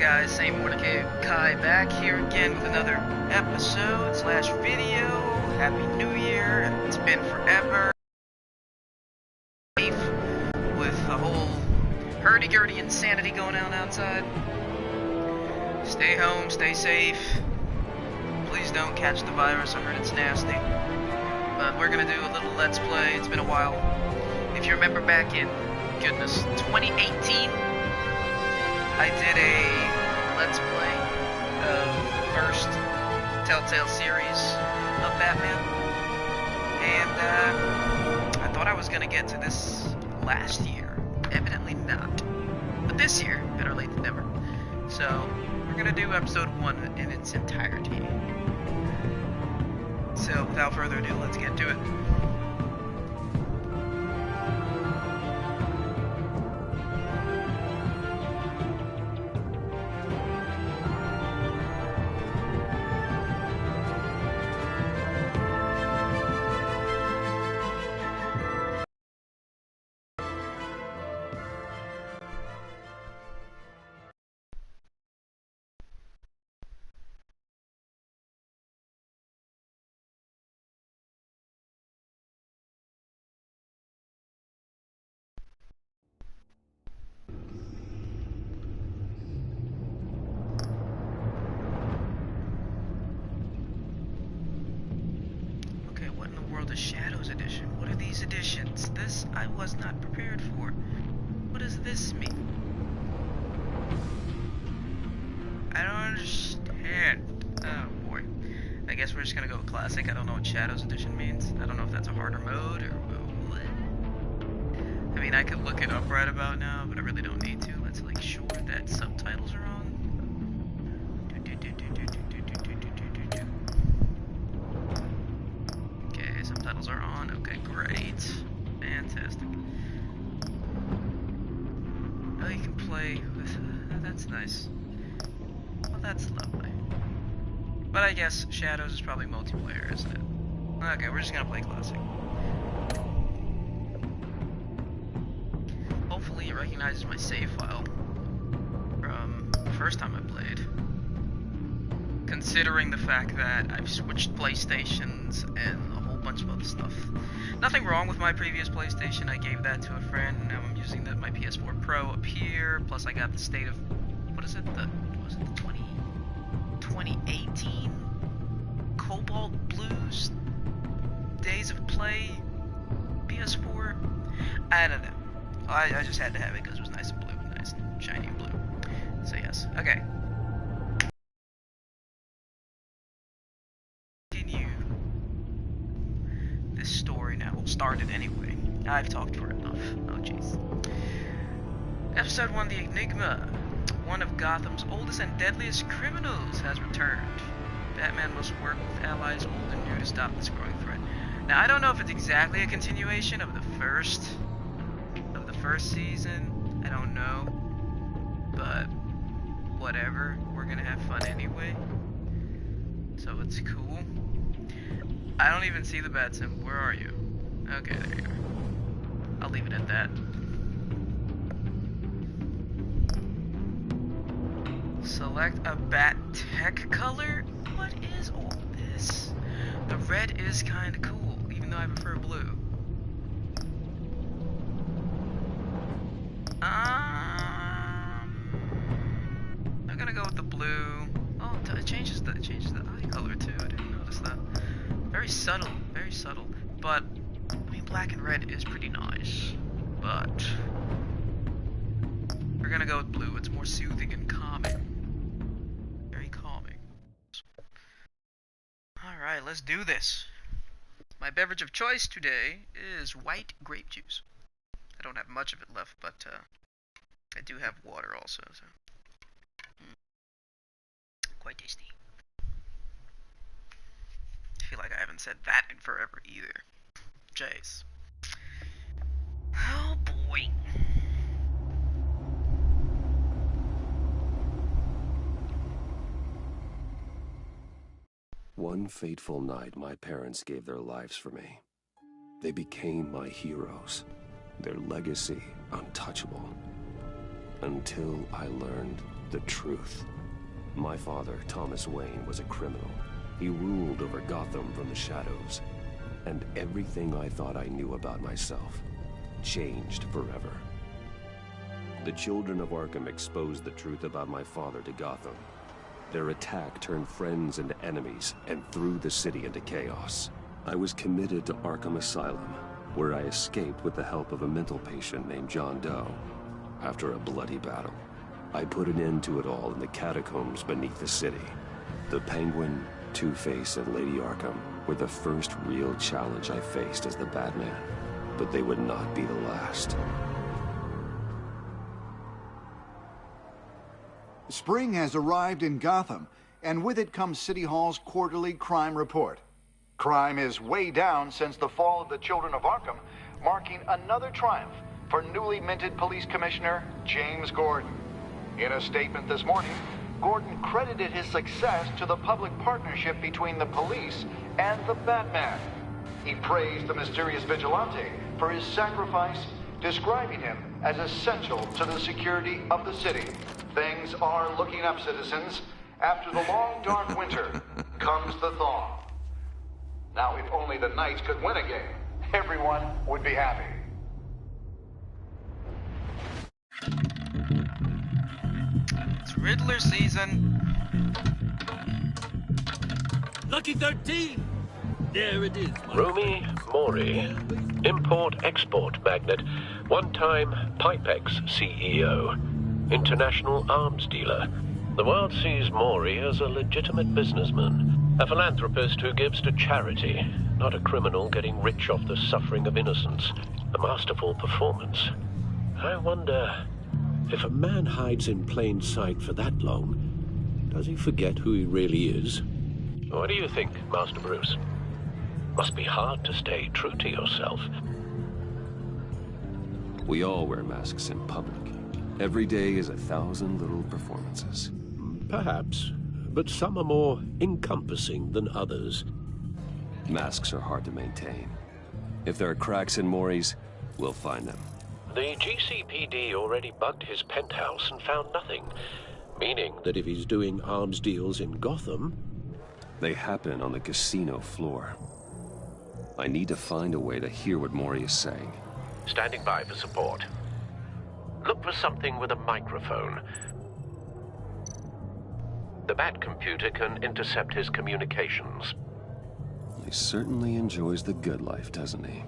guys, SaintMortichai back here again with another episode slash video. Happy New Year. It's been forever. With the whole hurdy-gurdy insanity going on outside. Stay home, stay safe. Please don't catch the virus, I heard it's nasty. But we're gonna do a little Let's Play. It's been a while. If you remember back in, goodness, 2018, I did a Let's Play of the first Telltale series of Batman, and I thought I was gonna get to this last year. Evidently not. But this year, better late than never. So, we're gonna do episode 1 in its entirety. So, without further ado, let's get to it. The Shadows edition. What are these editions? This I was not prepared for. What does this mean? I don't understand. Oh boy. I guess we're just gonna go with classic. I don't know what Shadows edition means. I don't know if that's a harder mode or what. I mean, I could look it up right about now, but I really don't need to. Let's make sure that subtitles are on. Subtitles are on. Okay, great. Fantastic. Oh, you can play with... that's nice. Well, that's lovely. But I guess Shadows is probably multiplayer, isn't it? Okay, we're just gonna play classic. Hopefully it recognizes my save file from the first time I played. Considering the fact that I've switched PlayStations and bunch of other stuff. Nothing wrong with my previous PlayStation. I gave that to a friend, and now I'm using my PS4 Pro up here. Plus, I got the state of was it the 2018 Cobalt Blues Days of Play PS4. I don't know. I just had to have it because it was nice and blue, nice and shiny and blue. So yes, okay. Story now. We'll start it anyway. I've talked for enough. Oh jeez. Episode 1, The Enigma. One of Gotham's oldest and deadliest criminals has returned. Batman must work with allies old and new to stop this growing threat. Now I don't know if it's exactly a continuation of the first season. I don't know. But whatever. We're gonna have fun anyway. So it's cool. I don't even see the bat symbol. Where are you? Okay, there you are. I'll leave it at that. Select a bat tech color? What is all this? The red is kinda cool, even though I prefer blue. I'm gonna go with the blue. Oh, it changes the eye color too. I didn't notice that. Very subtle, but I mean black and red is pretty nice, but we're gonna go with blue. It's more soothing and calming. Very calming. Alright, let's do this. My beverage of choice today is white grape juice. I don't have much of it left, but I do have water also, so quite tasty. I feel like I haven't said that in forever either. Jace. Oh boy. One fateful night, my parents gave their lives for me. They became my heroes, their legacy untouchable. Until I learned The truth. My father, Thomas Wayne, was a criminal. He ruled over Gotham from the shadows. And everything I thought I knew about myself changed forever. The children of Arkham exposed the truth about my father to Gotham. Their attack turned friends into enemies and threw the city into chaos. I was committed to Arkham Asylum, where I escaped with the help of a mental patient named John Doe. After a bloody battle, I put an end to it all in the catacombs beneath the city. The Penguin, Two-Face, and Lady Arkham were the first real challenge I faced as the Batman, but they would not be the last. Spring has arrived in Gotham, and with it comes City Hall's quarterly crime report. Crime is way down since the fall of the Children of Arkham, marking another triumph for newly minted Police Commissioner James Gordon. In a statement this morning, Gordon credited his success to the public partnership between the police and the Batman. He praised the mysterious vigilante for his sacrifice, describing him as essential to the security of the city. Things are looking up, citizens. After the long, dark winter comes the thaw. Now, if only the Knights could win a game, everyone would be happy. It's Riddler season. Lucky 13! There it is. Rumi Mori, import-export magnate, one-time Pipex CEO, international arms dealer. The world sees Mori as a legitimate businessman, a philanthropist who gives to charity, not a criminal getting rich off the suffering of innocence. A masterful performance. I wonder, if a man hides in plain sight for that long, does he forget who he really is? What do you think, Master Bruce? Must be hard to stay true to yourself. We all wear masks in public. Every day is 1,000 little performances. Perhaps, but some are more encompassing than others. Masks are hard to maintain. If there are cracks in Mori's, we'll find them. The GCPD already bugged his penthouse and found nothing, meaning that if he's doing arms deals in Gotham... They happen on the casino floor. I need to find a way to hear what Mori is saying. Standing by for support. Look for something with a microphone. The Bat computer can intercept his communications. He certainly enjoys the good life, doesn't he?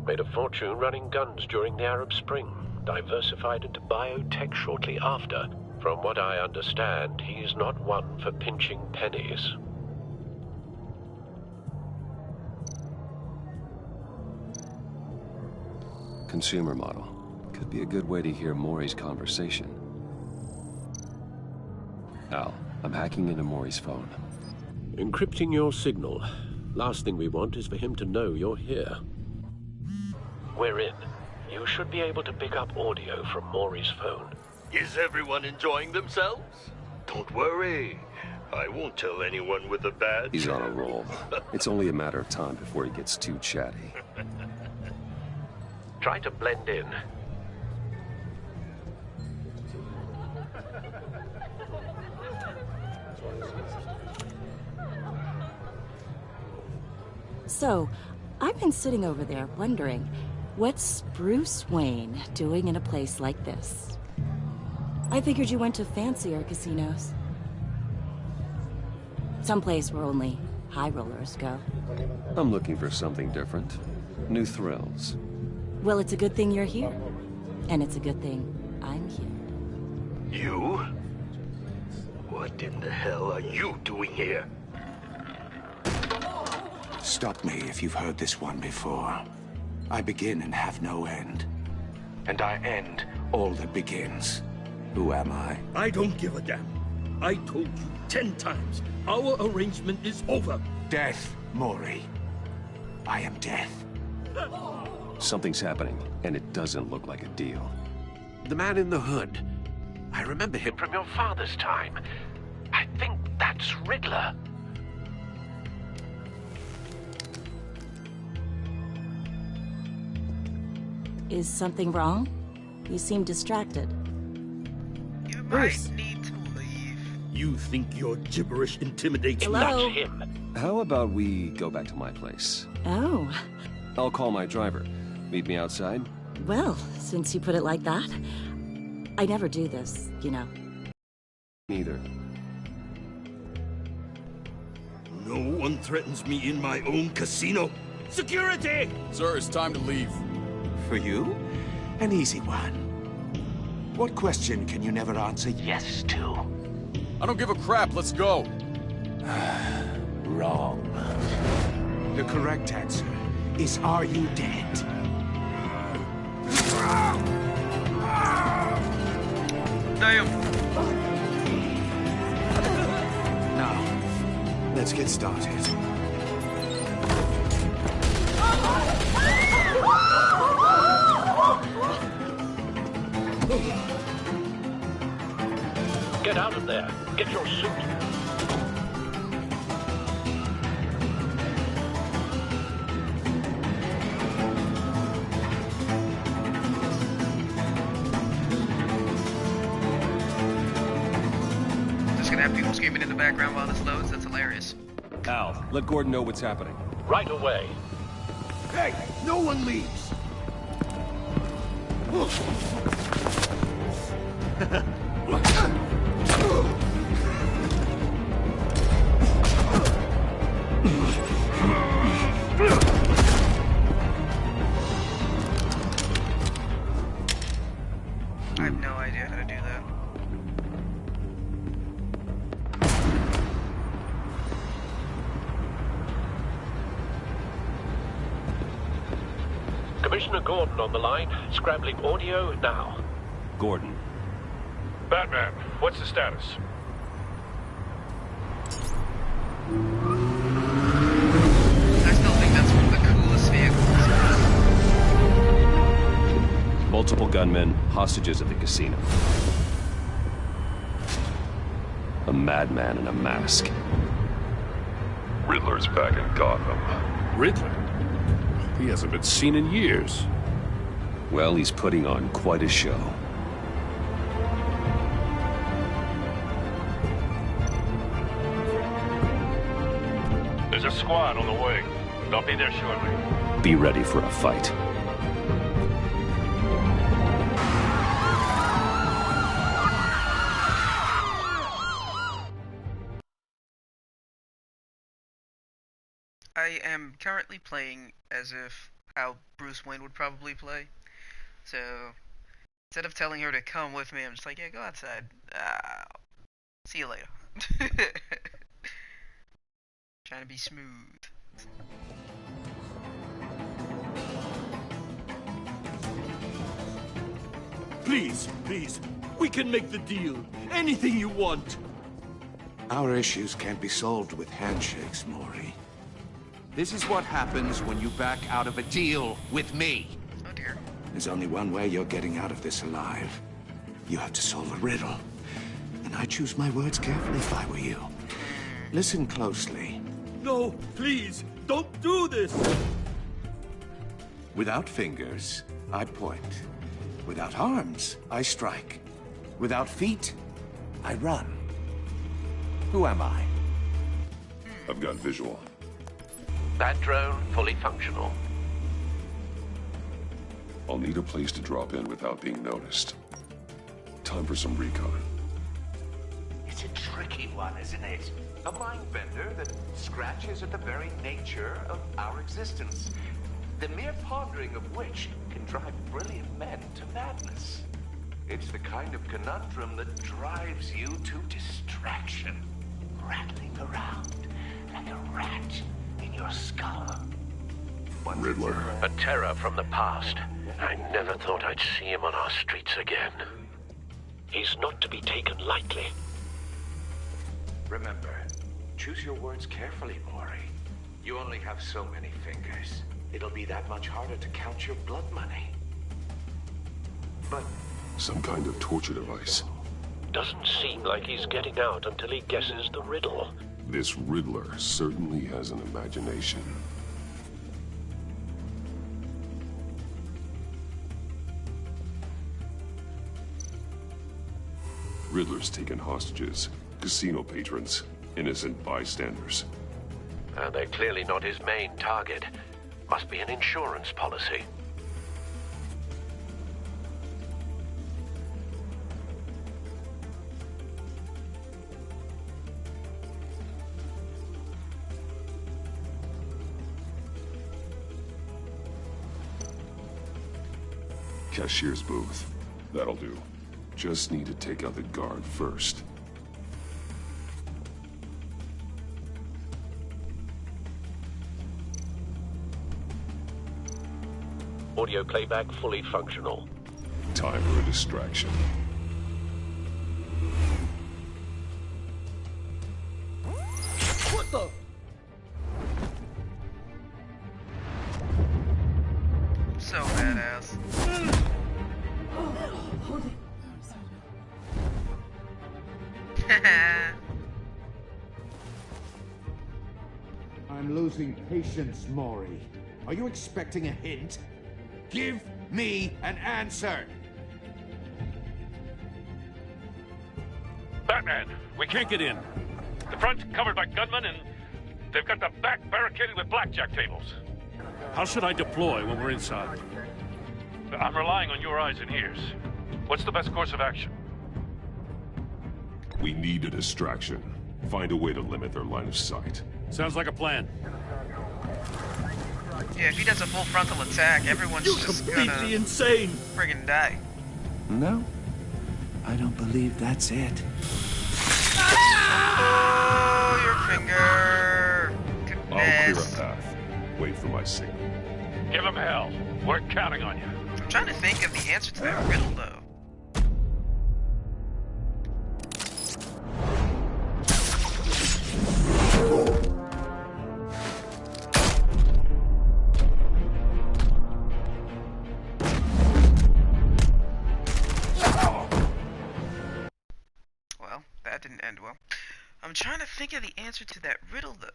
Made a fortune running guns during the Arab Spring. Diversified into biotech shortly after. From what I understand, he's not one for pinching pennies. Consumer model. Could be a good way to hear Mori's conversation. Al, I'm hacking into Mori's phone. Encrypting your signal. Last thing we want is for him to know you're here. We're in. You should be able to pick up audio from Mori's phone. Is everyone enjoying themselves? Don't worry. I won't tell anyone with a badge. He's on a roll. It's only a matter of time before he gets too chatty. Try to blend in. So, I've been sitting over there wondering, what's Bruce Wayne doing in a place like this? I figured you went to fancier casinos. Someplace where only high rollers go. I'm looking for something different. New thrills. Well, it's a good thing you're here. And it's a good thing I'm here. You? What in the hell are you doing here? Stop me if you've heard this one before. I begin and have no end. And I end all that begins. Who am I? I don't give a damn. I told you 10 times. Our arrangement is over. Death, Mori. I am death. Something's happening, and it doesn't look like a deal. The man in the hood. I remember him from your father's time. I think that's Riddler. Is something wrong? You seem distracted. You Bruce. might need to you think your gibberish intimidates me? Hello? That's him. How about we go back to my place? Oh, I'll call my driver. Meet me outside? well, since you put it like that, I never do this, you know. Neither. No one threatens me in my own casino. Security! Sir, it's time to leave. For you? An easy one. What question can you never answer yes to? I don't give a crap. Let's go. Wrong. The correct answer is, are you dead? Damn. Now, let's get started. Get out of there. Get your suit. Just gonna have people screaming in the background while this loads. That's hilarious. Al, let Gordon know what's happening. Right away. Hey, no one leaves. I have no idea how to do that. Commissioner Gordon on the line. Scrambling audio now. Gordon. Batman, what's the status? I still think that's one of the coolest vehicles. Multiple gunmen, hostages at the casino. A madman in a mask. Riddler's back in Gotham. Riddler? He hasn't been seen in years. Well, he's putting on quite a show. There's a squad on the way. They'll be there shortly. Be ready for a fight. I am currently playing as if how Bruce Wayne would probably play. So instead of telling her to come with me, I'm just like, yeah, go outside. See you later. Trying to be smooth. Please, we can make the deal. Anything you want. Our issues can't be solved with handshakes, Maury. This is what happens when you back out of a deal with me. Oh dear. There's only one way you're getting out of this alive. You have to solve a riddle. And I choose my words carefully if I were you. Listen closely. No, please, don't do this. Without fingers, I point. Without arms, I strike. Without feet, I run. Who am I? I've got visual. That drone fully functional. I'll need a place to drop in without being noticed. Time for some recon. It's a tricky one, isn't it? A mind bender that scratches at the very nature of our existence. The mere pondering of which can drive brilliant men to madness. It's the kind of conundrum that drives you to distraction, rattling around like a rat in your skull. Riddler. A terror from the past. I never thought I'd see him on our streets again. He's not to be taken lightly. Remember, choose your words carefully, Maury. You only have so many fingers. It'll be that much harder to count your blood money. But Some kind of torture device. Doesn't seem like he's getting out until he guesses the riddle. This Riddler certainly has an imagination. Riddler's taken hostages. casino patrons, innocent bystanders. They're clearly not his main target. Must be an insurance policy. Cashier's booth. That'll do. Just need to take out the guard first. Audio playback fully functional. Time for a distraction. What the? So badass. I'm losing patience, Maury. Are you expecting a hint? Give me an answer! Batman, we can't get in. The front's covered by gunmen, and they've got the back barricaded with blackjack tables. How should I deploy when we're inside? I'm relying on your eyes and ears. What's the best course of action? We need a distraction. Find a way to limit their line of sight. Sounds like a plan. Yeah, if he does a full frontal attack, everyone's just gonna insane. friggin' die. No, I don't believe that's it. Oh, your finger. I'll clear Goodness. a path. Wait for my signal. Give him hell. We're counting on you. I'm trying to think of the answer to that riddle, though. Well, that didn't end well. I'm trying to think of the answer to that riddle, though.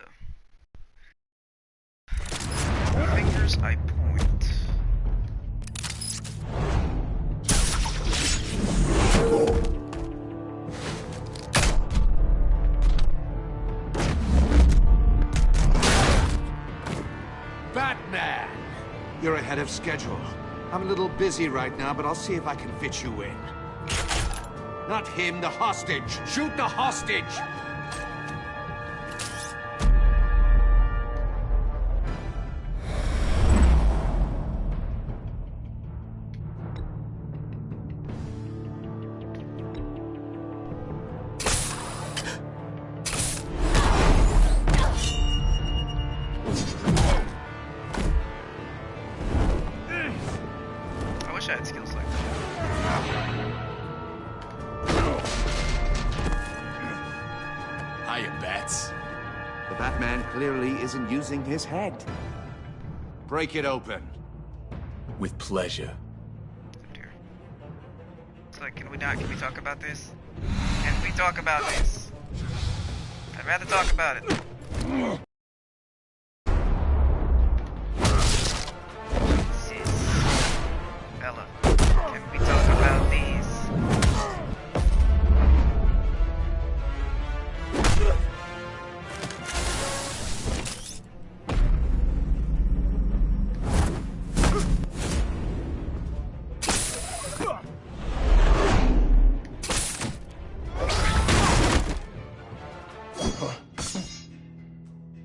Fingers I point. Batman! You're ahead of schedule. I'm a little busy right now, but I'll see if I can fit you in. Not him, the hostage! Shoot the hostage! I wish I had skills like that. Hiya, Bats. The Batman clearly isn't using his head. Break it open. With pleasure. Oh dear. It's like, can we talk about this? Can we talk about this? I'd rather talk about it. Jesus. Ella, can we talk about these?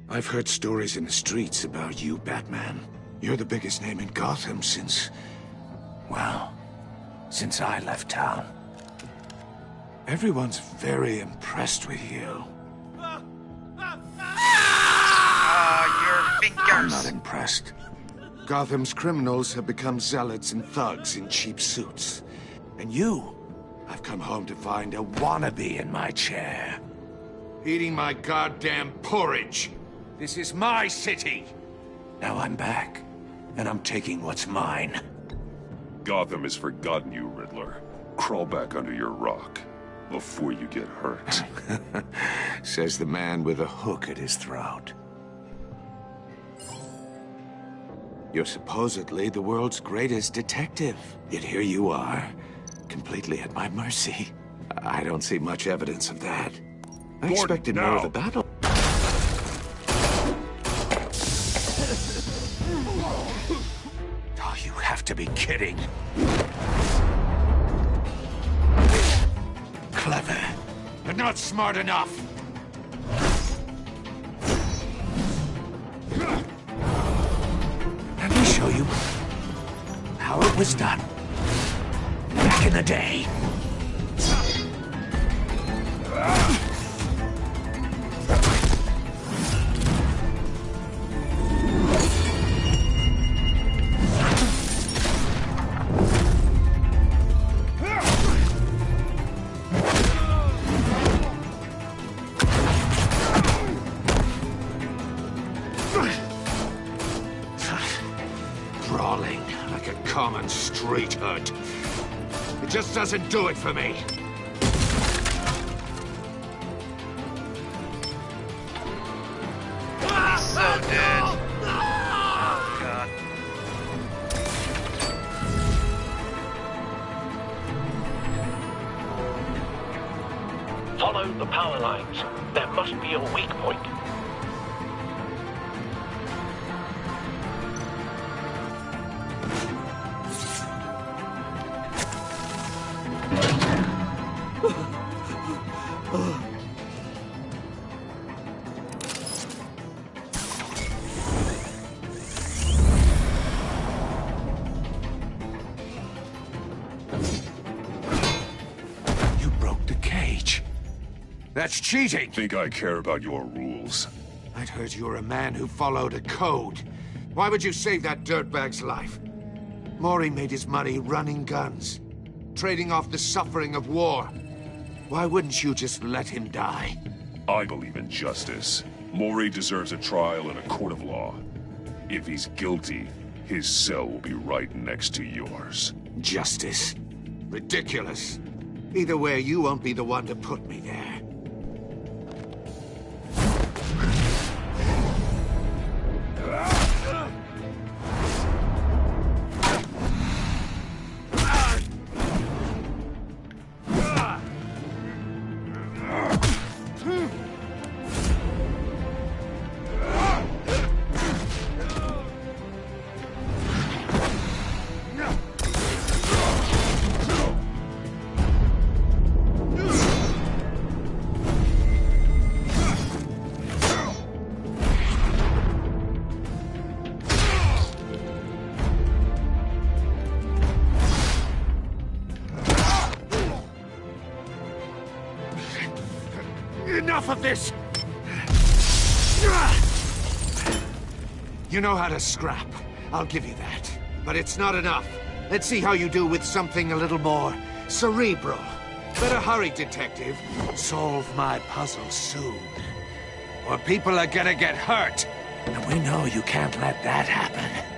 I've heard stories in the streets about you, Batman. You're the biggest name in Gotham since... well, since I left town. Everyone's very impressed with you. Your fingers. I'm not impressed. Gotham's criminals have become zealots and thugs in cheap suits. And you, I've come home to find a wannabe in my chair. Eating my goddamn porridge. This is my city. Now I'm back, and I'm taking what's mine. Gotham has forgotten you, Riddler. Crawl back under your rock before you get hurt. Says the man with a hook at his throat. You're supposedly the world's greatest detective. Yet here you are, completely at my mercy. I don't see much evidence of that. I expected more of a battle. Oh, you have to be kidding. Clever, but not smart enough. Let me show you how it was done back in the day. Brawling like a common street hood. It just doesn't do it for me. He's so dead. Oh, God. Follow the power lines. There must be a weak point. You broke the cage. That's cheating. Think I care about your rules? I'd heard you were a man who followed a code. Why would you save that dirtbag's life? Mori made his money running guns, trading off the suffering of war. Why wouldn't you just let him die? I believe in justice. Mori deserves a trial in a court of law. If he's guilty, his cell will be right next to yours. Justice? Ridiculous. Either way, you won't be the one to put me there. Enough of this! You know how to scrap. I'll give you that. But it's not enough. Let's see how you do with something a little more cerebral. Better hurry, detective. Solve my puzzle soon. Or people are gonna get hurt. And we know you can't let that happen.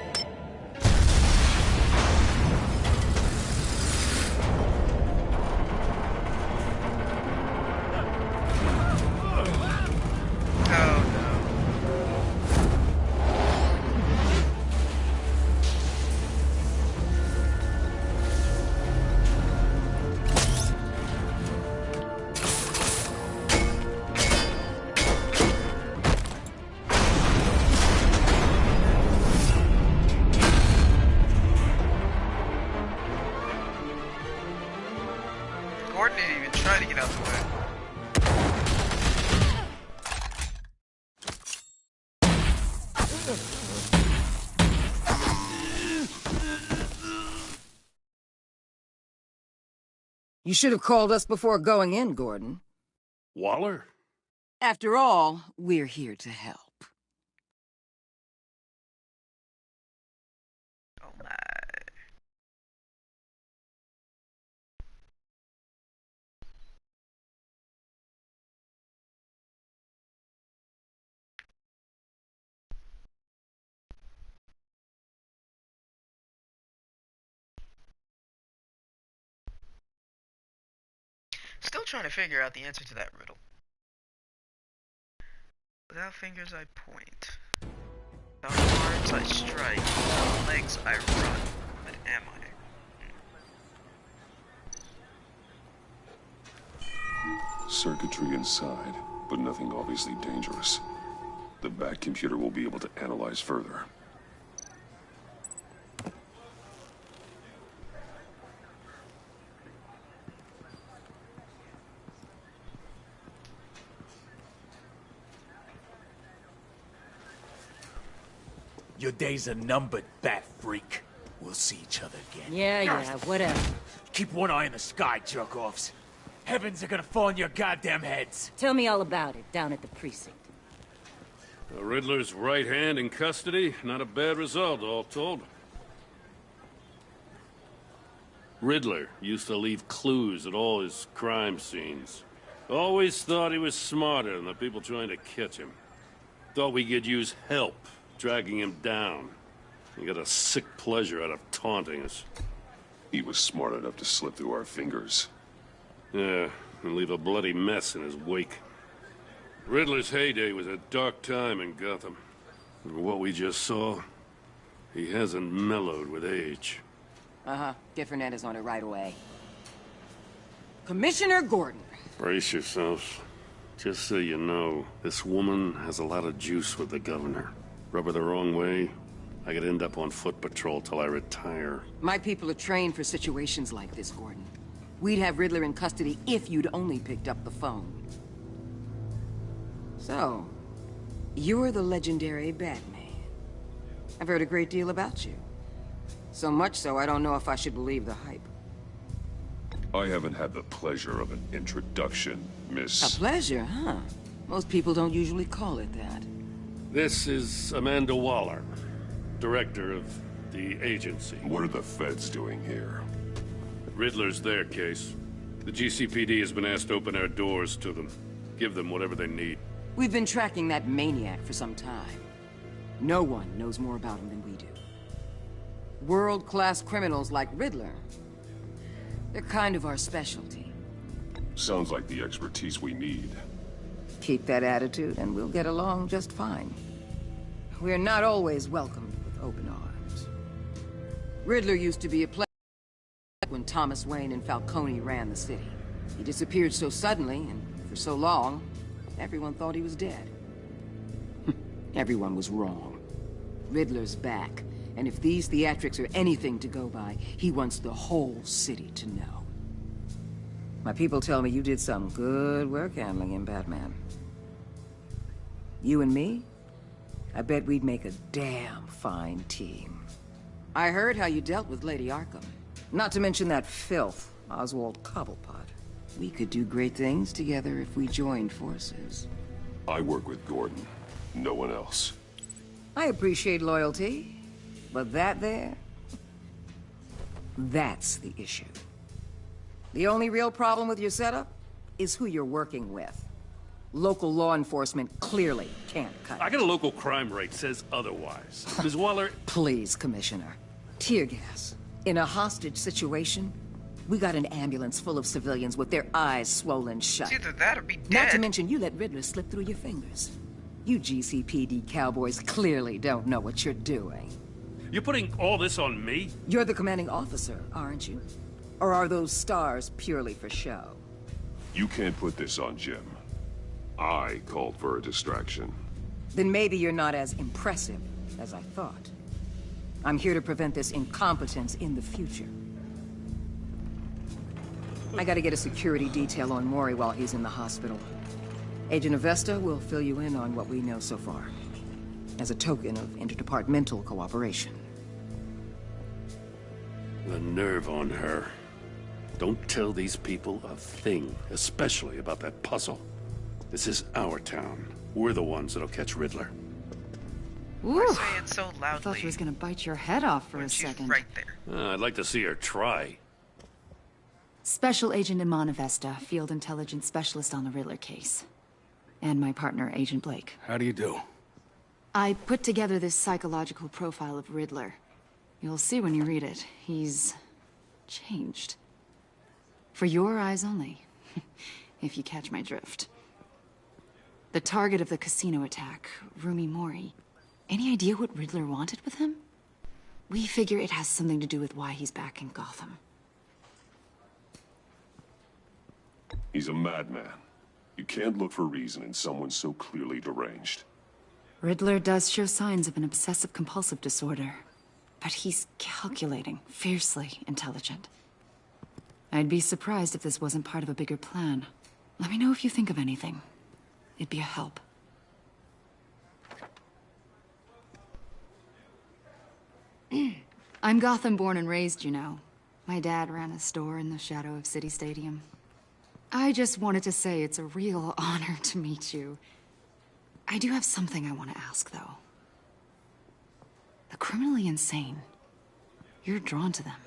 Gordon didn't even try to get out the way. You should have called us before going in, Gordon. Waller? After all, we're here to help. Oh my. Still trying to figure out the answer to that riddle. Without fingers I point. Without arms I strike. Without legs I run. What am I? Circuitry inside. but nothing obviously dangerous. The Bat computer will be able to analyze further. Your days are numbered, Bat Freak. We'll see each other again. Yeah, whatever. Keep one eye in the sky, jerk-offs. Heavens are gonna fall on your goddamn heads. Tell me all about it, down at the precinct. The Riddler's right hand in custody. Not a bad result, all told. Riddler used to leave clues at all his crime scenes. Always thought he was smarter than the people trying to catch him. Thought we could use help dragging him down. He got a sick pleasure out of taunting us. He was smart enough to slip through our fingers. Yeah, and leave a bloody mess in his wake. Riddler's heyday was a dark time in Gotham. And what we just saw, he hasn't mellowed with age. Get Fernandez on it right away. Commissioner Gordon. Brace yourselves. Just so you know, this woman has a lot of juice with the governor. Rub her the wrong way, I could end up on foot patrol till I retire. My people are trained for situations like this, Gordon. We'd have Riddler in custody if you'd only picked up the phone. So, you're the legendary Batman. I've heard a great deal about you. So much so, I don't know if I should believe the hype. I haven't had the pleasure of an introduction, Miss... A pleasure, huh? Most people don't usually call it that. This is Amanda Waller, director of the agency. What are the feds doing here? Riddler's their case. The GCPD has been asked to open our doors to them. Give them whatever they need. We've been tracking that maniac for some time. No one knows more about him than we do. World-class criminals like Riddler. They're kind of our specialty. Sounds like the expertise we need. Keep that attitude and we'll get along just fine. We're not always welcomed with open arms. Riddler used to be a player when Thomas Wayne and Falcone ran the city. He disappeared so suddenly and for so long, everyone thought he was dead. Everyone was wrong. Riddler's back, and if these theatrics are anything to go by, he wants the whole city to know. My people tell me you did some good work handling him, Batman. You and me? I bet we'd make a damn fine team. I heard how you dealt with Lady Arkham. Not to mention that filth, Oswald Cobblepot. We could do great things together if we joined forces. I work with Gordon. No one else. I appreciate loyalty, but that there... that's the issue. The only real problem with your setup is who you're working with. Local law enforcement clearly can't cut it. I got a local crime rate says otherwise. Ms. Waller... Please, Commissioner. Tear gas. In a hostage situation, we got an ambulance full of civilians with their eyes swollen shut. It's either that or be dead. Not to mention you let Riddler slip through your fingers. You GCPD cowboys clearly don't know what you're doing. You're putting all this on me? You're the commanding officer, aren't you? Or are those stars purely for show? You can't put this on Jim. I called for a distraction. Then maybe you're not as impressive as I thought. I'm here to prevent this incompetence in the future. I gotta get a security detail on Mori while he's in the hospital. Agent Avesta will fill you in on what we know so far, as a token of interdepartmental cooperation. The nerve on her. Don't tell these people a thing, especially about that puzzle. This is our town. We're the ones that'll catch Riddler. Why say it so loudly? I thought she was gonna bite your head off for a She's second. right there. I'd like to see her try. Special Agent Iman Avesta, Field Intelligence Specialist on the Riddler case. And my partner, Agent Blake. How do you do? I put together this psychological profile of Riddler. You'll see when you read it. He's changed. For your eyes only, if you catch my drift. The target of the casino attack, Rumi Mori. Any idea what Riddler wanted with him? We figure it has something to do with why he's back in Gotham. He's a madman. You can't look for reason in someone so clearly deranged. Riddler does show signs of an obsessive-compulsive disorder, but he's calculating, fiercely intelligent. I'd be surprised if this wasn't part of a bigger plan. Let me know if you think of anything. It'd be a help. I'm Gotham born and raised, you know. My dad ran a store in the shadow of City Stadium. I just wanted to say it's a real honor to meet you. I do have something I want to ask, though. The criminally insane. You're drawn to them,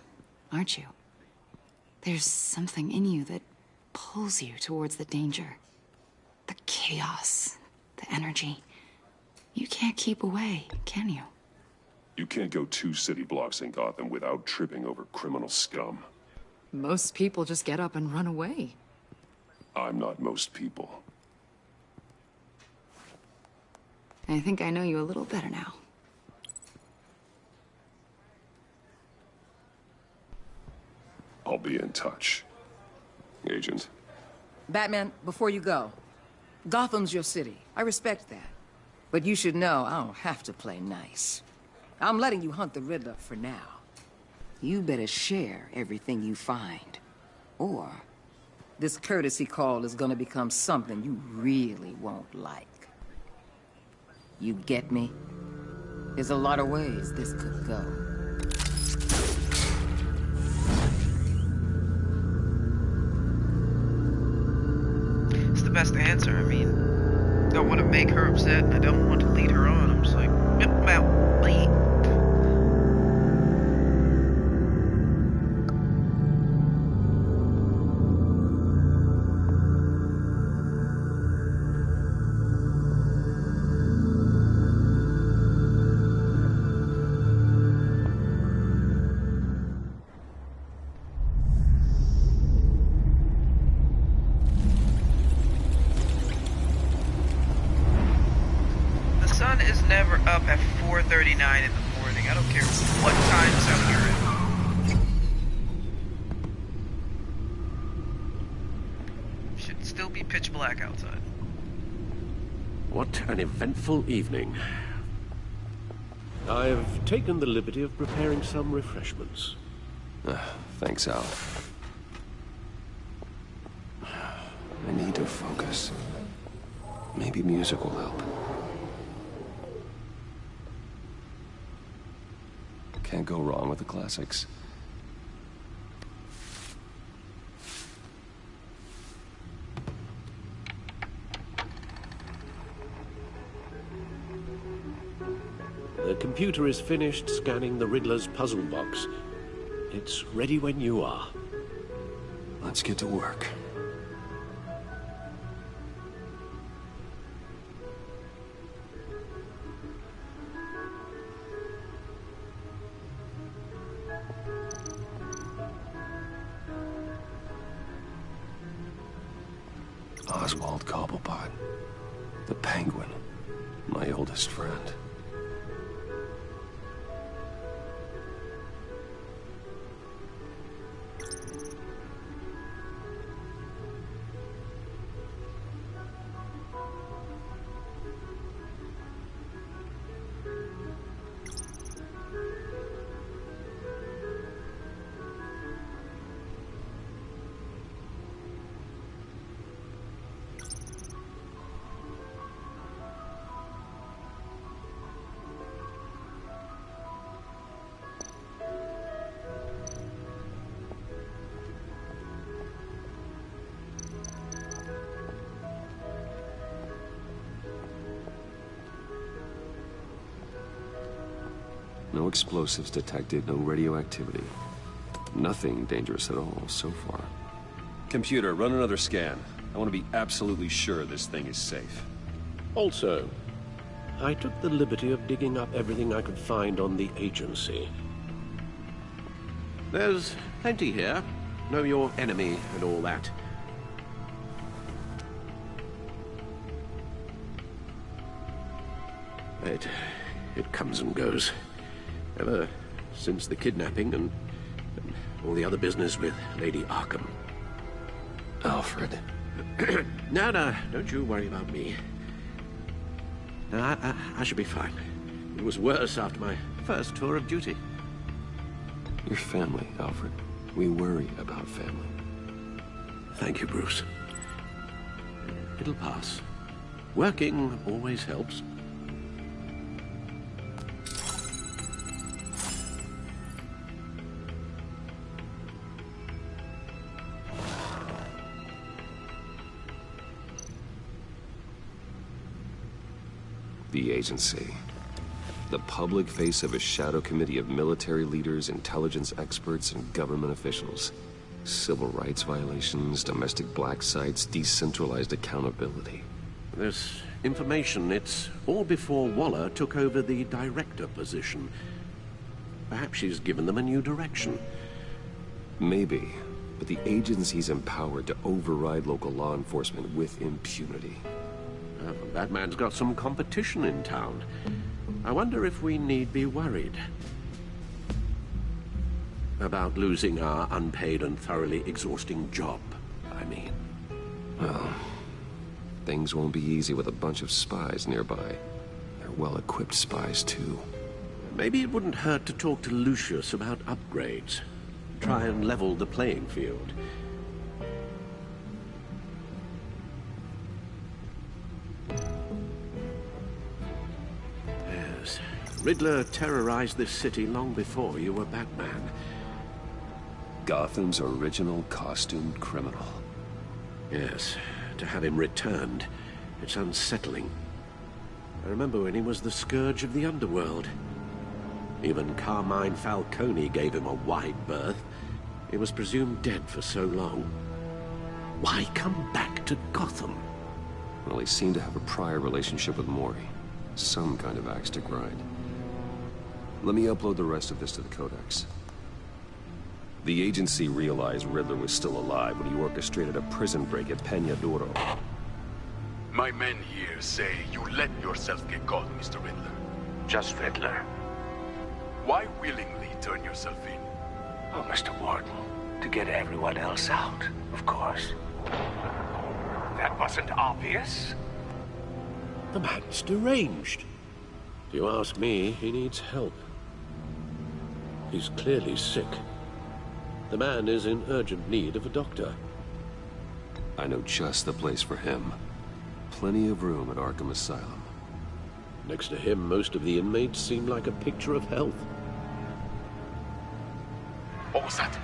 aren't you? There's something in you that pulls you towards the danger. The chaos, the energy. You can't keep away, can you? You can't go 2 city blocks in Gotham without tripping over criminal scum. Most people just get up and run away. I'm not most people. I think I know you a little better now. I'll be in touch. Agent. Batman, before you go, Gotham's your city. I respect that. But you should know I don't have to play nice. I'm letting you hunt the Riddler for now. You better share everything you find. Or this courtesy call is gonna become something you really won't like. You get me? There's a lot of ways this could go. It's the best answer. I mean, don't want to make her upset, and I don't want to lead her on. I'm just like, yep, I'm out. Bye. Never up at 4:39 in the morning. I don't care what time zone you're in. Should still be pitch black outside. What an eventful evening. I've taken the liberty of preparing some refreshments. Thanks, Al. I need to focus. Maybe music will help. Can't go wrong with the classics. The computer is finished scanning the Riddler's puzzle box. It's ready when you are. Let's get to work. Oswald Cobblepot, the Penguin, my oldest friend. No explosives detected, no radioactivity. Nothing dangerous at all so far. Computer, run another scan. I want to be absolutely sure this thing is safe. Also, I took the liberty of digging up everything I could find on the agency. There's plenty here. Know your enemy and all that. It comes and goes. Ever since the kidnapping and all the other business with Lady Arkham. Alfred, No, don't you worry about me. No, I should be fine. It was worse after my first tour of duty. Your family, Alfred. We worry about family. Thank you, Bruce. It'll pass. Working always helps. The agency. The public face of a shadow committee of military leaders, intelligence experts, and government officials. Civil rights violations, domestic black sites, decentralized accountability. This information, it's all before Waller took over the director position. Perhaps she's given them a new direction. Maybe, but the agency's empowered to override local law enforcement with impunity. Batman's got some competition in town. I wonder if we need be worried about losing our unpaid and thoroughly exhausting job, I mean. Well, things won't be easy with a bunch of spies nearby. They're well-equipped spies, too. Maybe it wouldn't hurt to talk to Lucius about upgrades. Try and level the playing field. Yes, Riddler terrorized this city long before you were Batman. Gotham's original costumed criminal. Yes, to have him returned, it's unsettling. I remember when he was the scourge of the underworld. Even Carmine Falcone gave him a wide berth. He was presumed dead for so long. Why come back to Gotham? Well, he seemed to have a prior relationship with Mori. Some kind of axe to grind. Let me upload the rest of this to the Codex. The agency realized Riddler was still alive when he orchestrated a prison break at Peña Duro. My men here say you let yourself get caught, Mr. Riddler. Just Riddler. Why willingly turn yourself in? Oh, Mr. Warden, to get everyone else out, of course. That wasn't obvious. The man's deranged. If you ask me, he needs help. He's clearly sick. The man is in urgent need of a doctor. I know just the place for him. Plenty of room at Arkham Asylum. Next to him, most of the inmates seem like a picture of health. What was that?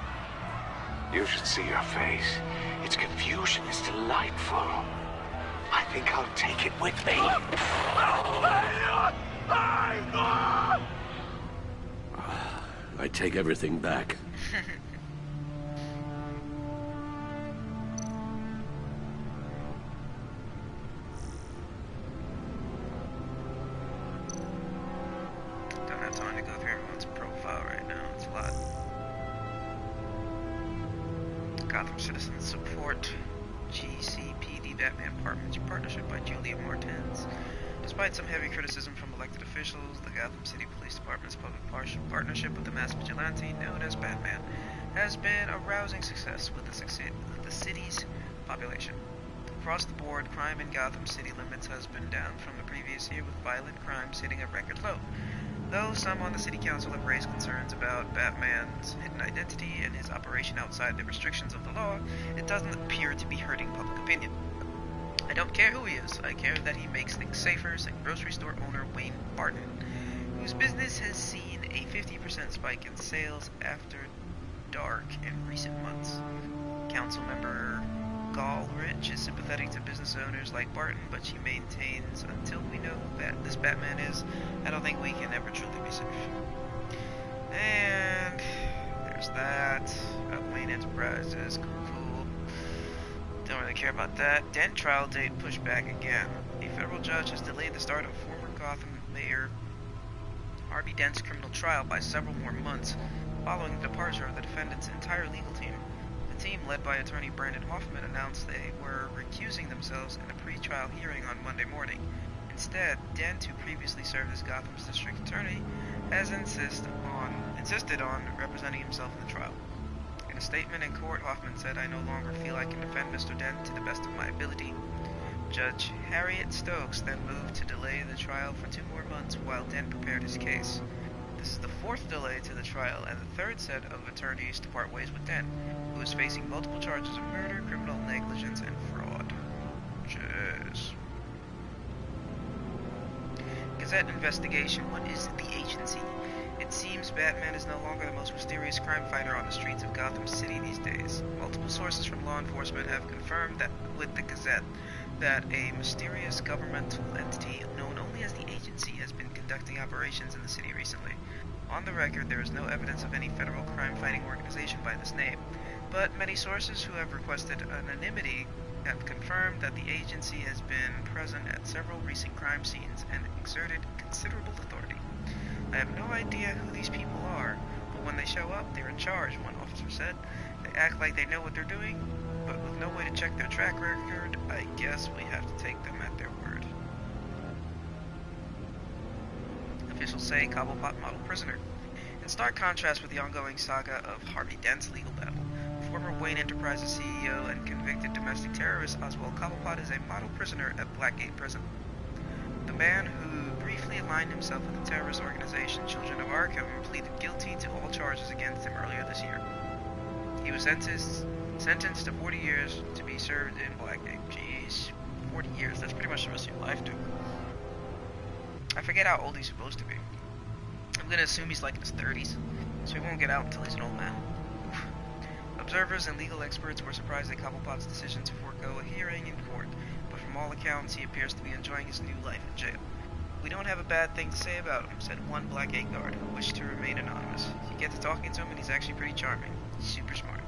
You should see your face. Its confusion is delightful. I think I'll take it with me. I take everything back. Don't have time to go through everyone's profile right now. It's a lot. Gotham Citizen Support, GCPD Batman Partnership by Julia Martins. Despite some heavy criticism from elected officials, the Gotham City Police Department's public partnership with the mass vigilante known as Batman has been a rousing success with the city's population. Across the board, crime in Gotham City limits has been down from the previous year, with violent crimes hitting a record low. Though some on the city council have raised concerns about Batman's hidden identity and his operation outside the restrictions of the law, it doesn't appear to be hurting public opinion. I don't care who he is, I care that he makes things safer, said grocery store owner Wayne Barton, whose business has seen a 50% spike in sales after dark in recent months. Councilmember Gallrich is sympathetic to business owners like Barton, but she maintains until we know who this Batman is, I don't think we can ever truly be safe. And there's that. Wayne Enterprises, cool. Don't really care about that. Dent trial date pushed back again. A federal judge has delayed the start of former Gotham Mayor Harvey Dent's criminal trial by several more months, following the departure of the defendant's entire legal team. The team, led by attorney Brandon Hoffman, announced they were recusing themselves in a pre-trial hearing on Monday morning. Instead, Dent, who previously served as Gotham's district attorney, has insisted on representing himself in the trial. In a statement in court, Hoffman said, "I no longer feel I can defend Mr. Dent to the best of my ability." Judge Harriet Stokes then moved to delay the trial for 2 more months while Dent prepared his case. This is the 4th delay to the trial and the 3rd set of attorneys to part ways with Dent, who is facing multiple charges of murder, criminal negligence, and fraud. Jeez. Gazette investigation. What is the agency? It seems Batman is no longer the most mysterious crime fighter on the streets of Gotham City these days. Multiple sources from law enforcement have confirmed that with the Gazette that a mysterious governmental entity known only as the agency has been conducting operations in the city recently. On the record, there is no evidence of any federal crime-fighting organization by this name, but many sources who have requested anonymity have confirmed that the agency has been present at several recent crime scenes and exerted considerable authority. I have no idea who these people are, but when they show up, they're in charge, one officer said. They act like they know what they're doing, but with no way to check their track record, I guess we have to take them at their word. Officials say Cobblepot model prisoner. In stark contrast with the ongoing saga of Harvey Dent's legal battle, former Wayne Enterprises CEO and convicted domestic terrorist Oswald Cobblepot is a model prisoner at Blackgate Prison. The man who briefly aligned himself with the terrorist organization Children of Arkham pleaded guilty to all charges against him earlier this year. He was sentenced to 40 years to be served in Blackgate. Jeez, 40 years, that's pretty much the rest of your life, dude. I forget how old he's supposed to be. I'm gonna assume he's like in his 30s, so he won't get out until he's an old man. Oof. Observers and legal experts were surprised at Cobblepot's decision to forego a hearing in court, but from all accounts he appears to be enjoying his new life in jail. "We don't have a bad thing to say about him," said one Blackgate guard who wished to remain anonymous. "You get to talking to him and he's actually pretty charming. Super smart."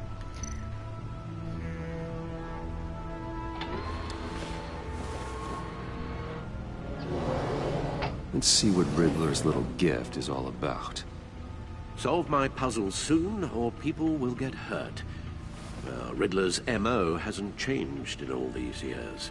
Let's see what Riddler's little gift is all about. Solve my puzzle soon, or people will get hurt. Well, Riddler's MO hasn't changed in all these years.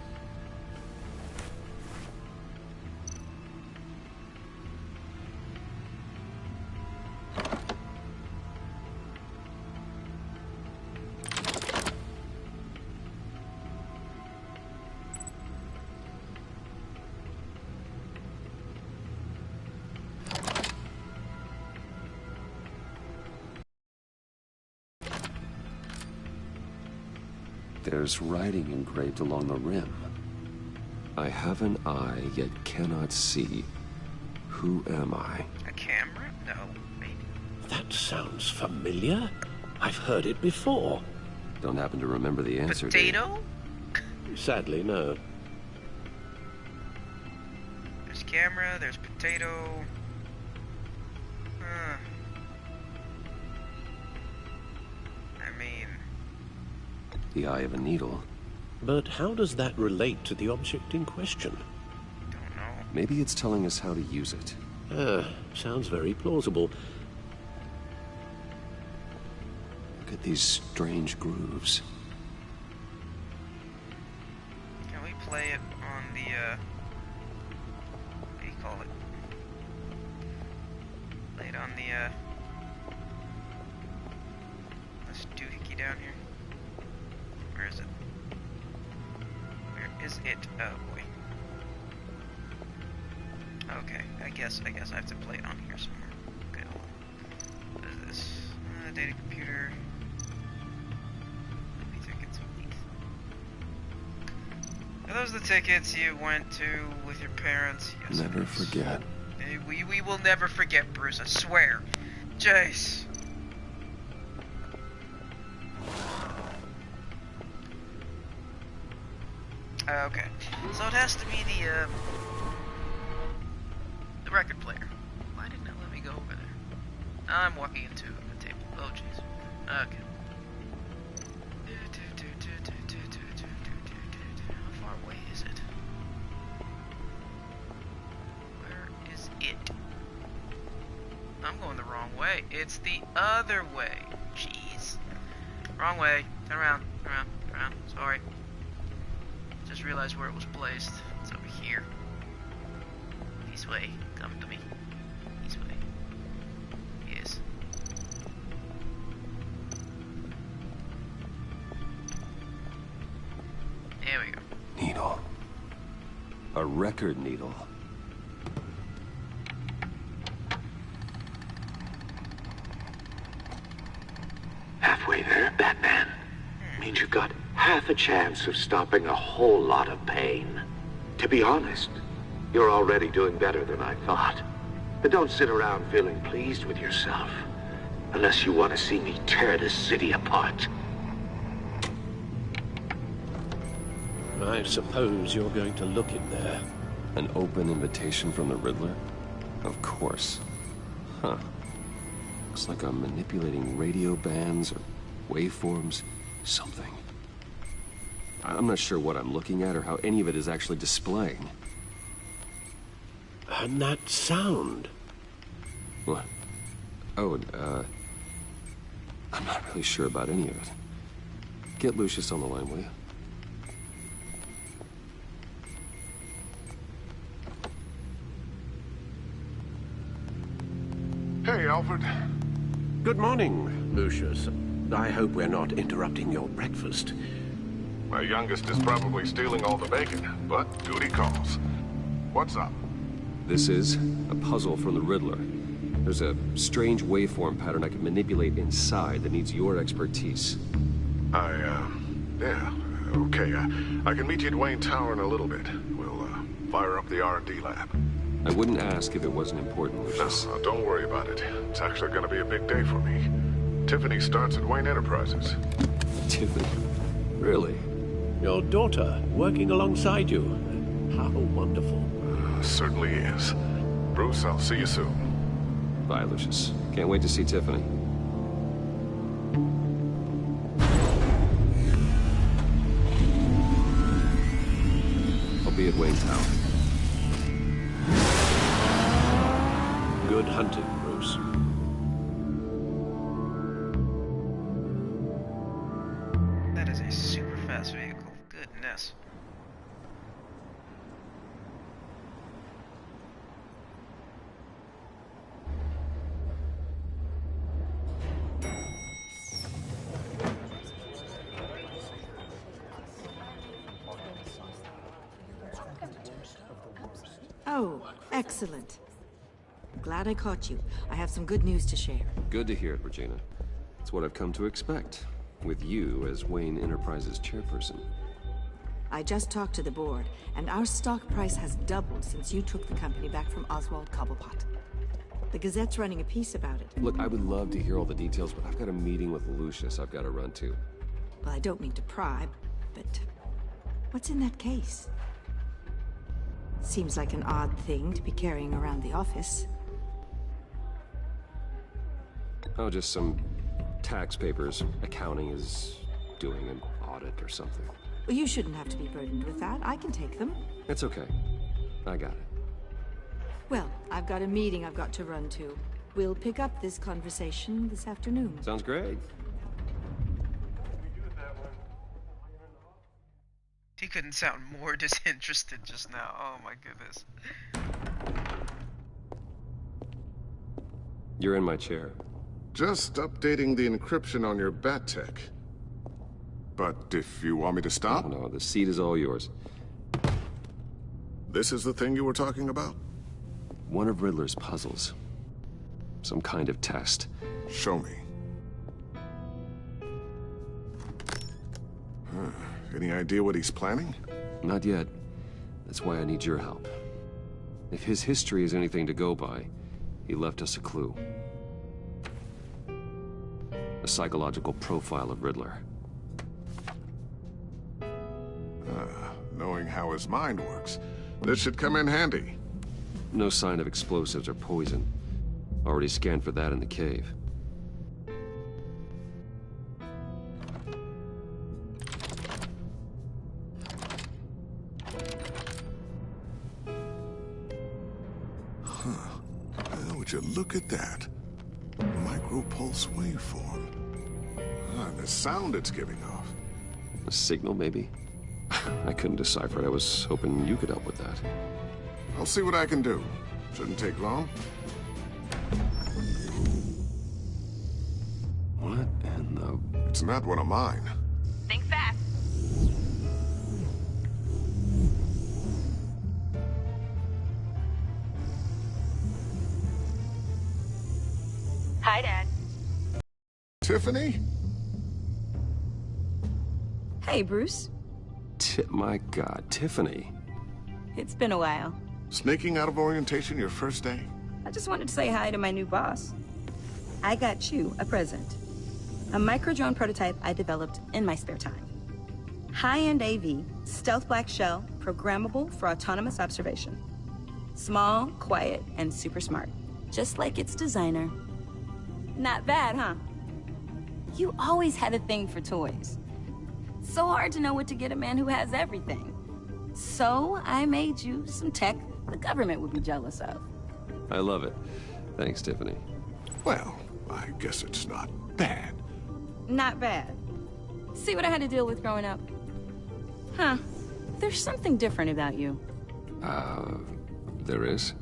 There's writing engraved along the rim. I have an eye, yet cannot see. Who am I? A camera? No, maybe. That sounds familiar. I've heard it before. Don't happen to remember the answer. Potato? Sadly, no. There's camera, there's potato. I mean... The eye of a needle. But how does that relate to the object in question? Don't know. Maybe it's telling us how to use it. Sounds very plausible. Look at these strange grooves. Can we play it on the, what do you call it? Play it on the, this doohickey down here. Where is it? Where is it? Oh boy. Okay, I guess I have to play it on here somewhere. Okay, hold on. What is this? Data computer. Movie tickets. Are those the tickets you went to with your parents? Yes. Never forget. We will never forget, Bruce, I swear. Jace. Okay, so it has to be the record player. Why didn't it let me go over there? I'm walking into the table. Oh, jeez. Okay. How far away is it? Where is it? I'm going the wrong way. It's the other way. Jeez. Wrong way. Turn around. Turn around. Turn around. Sorry. Just realized where it was placed. It's over here. This way. Come to me. This way. Yes. A record needle. Halfway there, Batman. Means you've got half a chance of stopping a whole lot of pain. To be honest, you're already doing better than I thought. But don't sit around feeling pleased with yourself. Unless you want to see me tear this city apart. I suppose you're going to look in there. An open invitation from the Riddler? Of course. Huh. Looks like I'm manipulating radio bands or waveforms. Something. I'm not sure what I'm looking at or how any of it is actually displaying. And that sound. What? Oh, I'm not really sure about any of it. Get Lucius on the line, will you? Hey, Alfred. Good morning, Lucius. I hope we're not interrupting your breakfast. My youngest is probably stealing all the bacon, but duty calls. What's up? This is a puzzle from the Riddler. There's a strange waveform pattern I can manipulate inside that needs your expertise. Yeah, okay. I can meet you at Wayne Tower in a little bit. We'll, fire up the R&D lab. I wouldn't ask if it wasn't important, Lucius. No, don't worry about it. It's actually gonna be a big day for me. Tiffany starts at Wayne Enterprises. Tiffany? Really? Your daughter, working alongside you. How wonderful. Certainly is. Bruce, I'll see you soon. Bye, Lucius. Can't wait to see Tiffany. I'll be at Wayne Tower. Good hunting, Bruce. That is a super fast vehicle. Goodness. Oh, excellent. Glad I caught you. I have some good news to share. Good to hear it, Regina. It's what I've come to expect, with you as Wayne Enterprises chairperson. I just talked to the board, and our stock price has doubled since you took the company back from Oswald Cobblepot. The Gazette's running a piece about it. Look, I would love to hear all the details, but I've got a meeting with Lucius I've got to run to. Well, I don't mean to pry, but what's in that case? Seems like an odd thing to be carrying around the office. Oh, just some tax papers. Accounting is doing an audit or something. Well, you shouldn't have to be burdened with that. I can take them. It's okay. I got it. Well, I've got a meeting I've got to run to. We'll pick up this conversation this afternoon. Sounds great. He couldn't sound more disinterested just now. Oh my goodness. You're in my chair. Just updating the encryption on your bat tech. But if you want me to stop... No, the seat is all yours. This is the thing you were talking about? One of Riddler's puzzles. Some kind of test. Show me. Any idea what he's planning? Not yet. That's why I need your help. If his history is anything to go by, he left us a clue. A psychological profile of Riddler. Knowing how his mind works, this should come in handy. No sign of explosives or poison. Already scanned for that in the cave. Would you look at that? Micropulse waveform. The sound it's giving off. A signal, maybe? I couldn't decipher it. I was hoping you could help with that. I'll see what I can do. Shouldn't take long. What in the... It's not one of mine. Think fast. Hi, Dad. Tiffany? Hey, Bruce. My God, Tiffany. It's been a while. Sneaking out of orientation your first day? I just wanted to say hi to my new boss. I got you a present. A micro-drone prototype I developed in my spare time. High-end AV, stealth black shell, programmable for autonomous observation. Small, quiet, and super smart. Just like its designer. Not bad, huh? You always had a thing for toys. So hard to know what to get a man who has everything. So I made you some tech the government would be jealous of. I love it. Thanks, Tiffany. Well, I guess it's not bad. Not bad. See what I had to deal with growing up? Huh. There's something different about you. There is?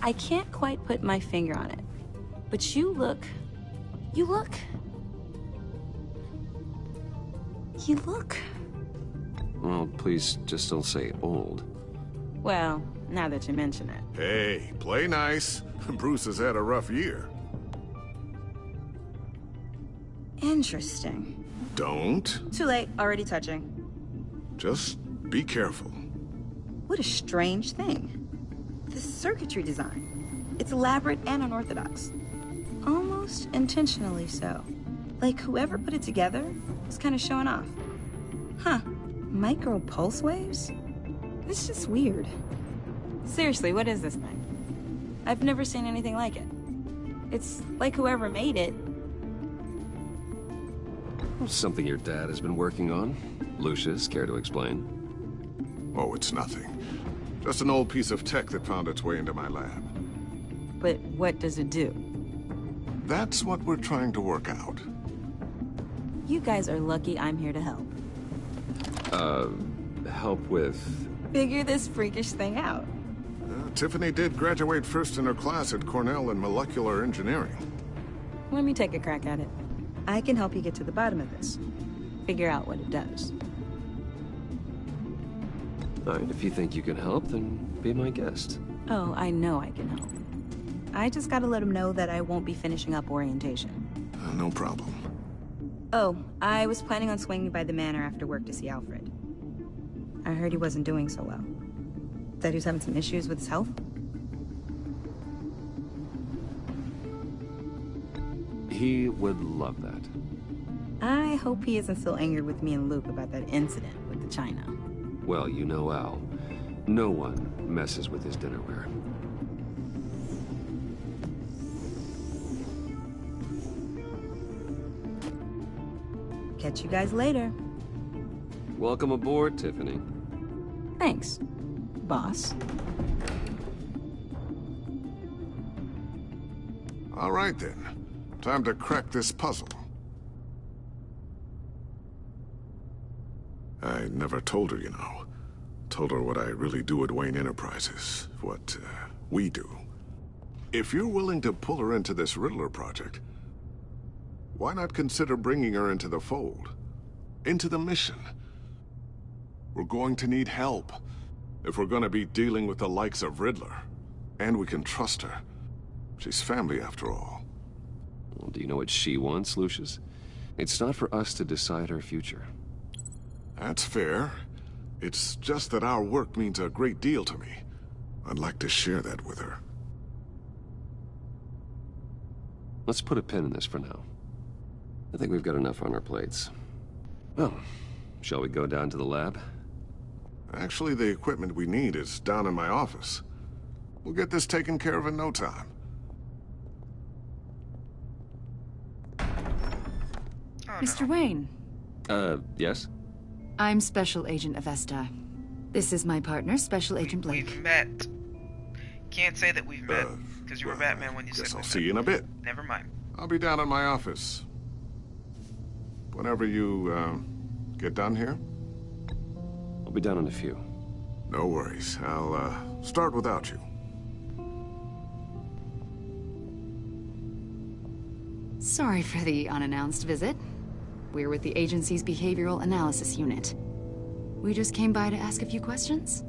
I can't quite put my finger on it. But you look... Well, please just don't say old. Well, now that you mention it. Hey, play nice. Bruce has had a rough year. Interesting. Don't. Too late, already touching. Just be careful. What a strange thing. The circuitry design. It's elaborate and unorthodox. Almost intentionally so. Like whoever put it together was kind of showing off. Huh. Micro pulse waves? It's just weird. Seriously, what is this thing? I've never seen anything like it. It's like whoever made it. Something your dad has been working on. Lucius, care to explain? Oh, it's nothing. Just an old piece of tech that found its way into my lab. But what does it do? That's what we're trying to work out. You guys are lucky I'm here to help. Help with... Figure this freakish thing out. Tiffany did graduate first in her class at Cornell in molecular engineering. Let me take a crack at it. I can help you get to the bottom of this. Figure out what it does. All right, if you think you can help, then be my guest. Oh, I know I can help. I just gotta let him know that I won't be finishing up orientation. No problem. Oh, I was planning on swinging by the manor after work to see Alfred. I heard he wasn't doing so well. That he was having some issues with his health. He would love that. I hope he isn't still angry with me and Luke about that incident with the china. Well, you know Al. No one messes with his dinnerware. Catch you guys later. Welcome aboard, Tiffany. Thanks, boss. All right, then. Time to crack this puzzle. I never told her, you know. Told her what I really do at Wayne Enterprises. What, we do. If you're willing to pull her into this Riddler project, why not consider bringing her into the fold? Into the mission? We're going to need help if we're going to be dealing with the likes of Riddler. And we can trust her. She's family, after all. Well, do you know what she wants, Lucius? It's not for us to decide her future. That's fair. It's just that our work means a great deal to me. I'd like to share that with her. Let's put a pin in this for now. I think we've got enough on our plates. Well, shall we go down to the lab? Actually, the equipment we need is down in my office. We'll get this taken care of in no time. Mr. Wayne. Yes? I'm Special Agent Avesta. This is my partner, Special Agent Blake. We've met. Can't say that we've met, because you were Batman when you said Guess we I'll met. see you in a bit. Never mind. I'll be down in my office. Whenever you, get done here? I'll be down in a few. No worries. I'll, start without you. Sorry for the unannounced visit. We're with the agency's Behavioral Analysis Unit. We just came by to ask a few questions.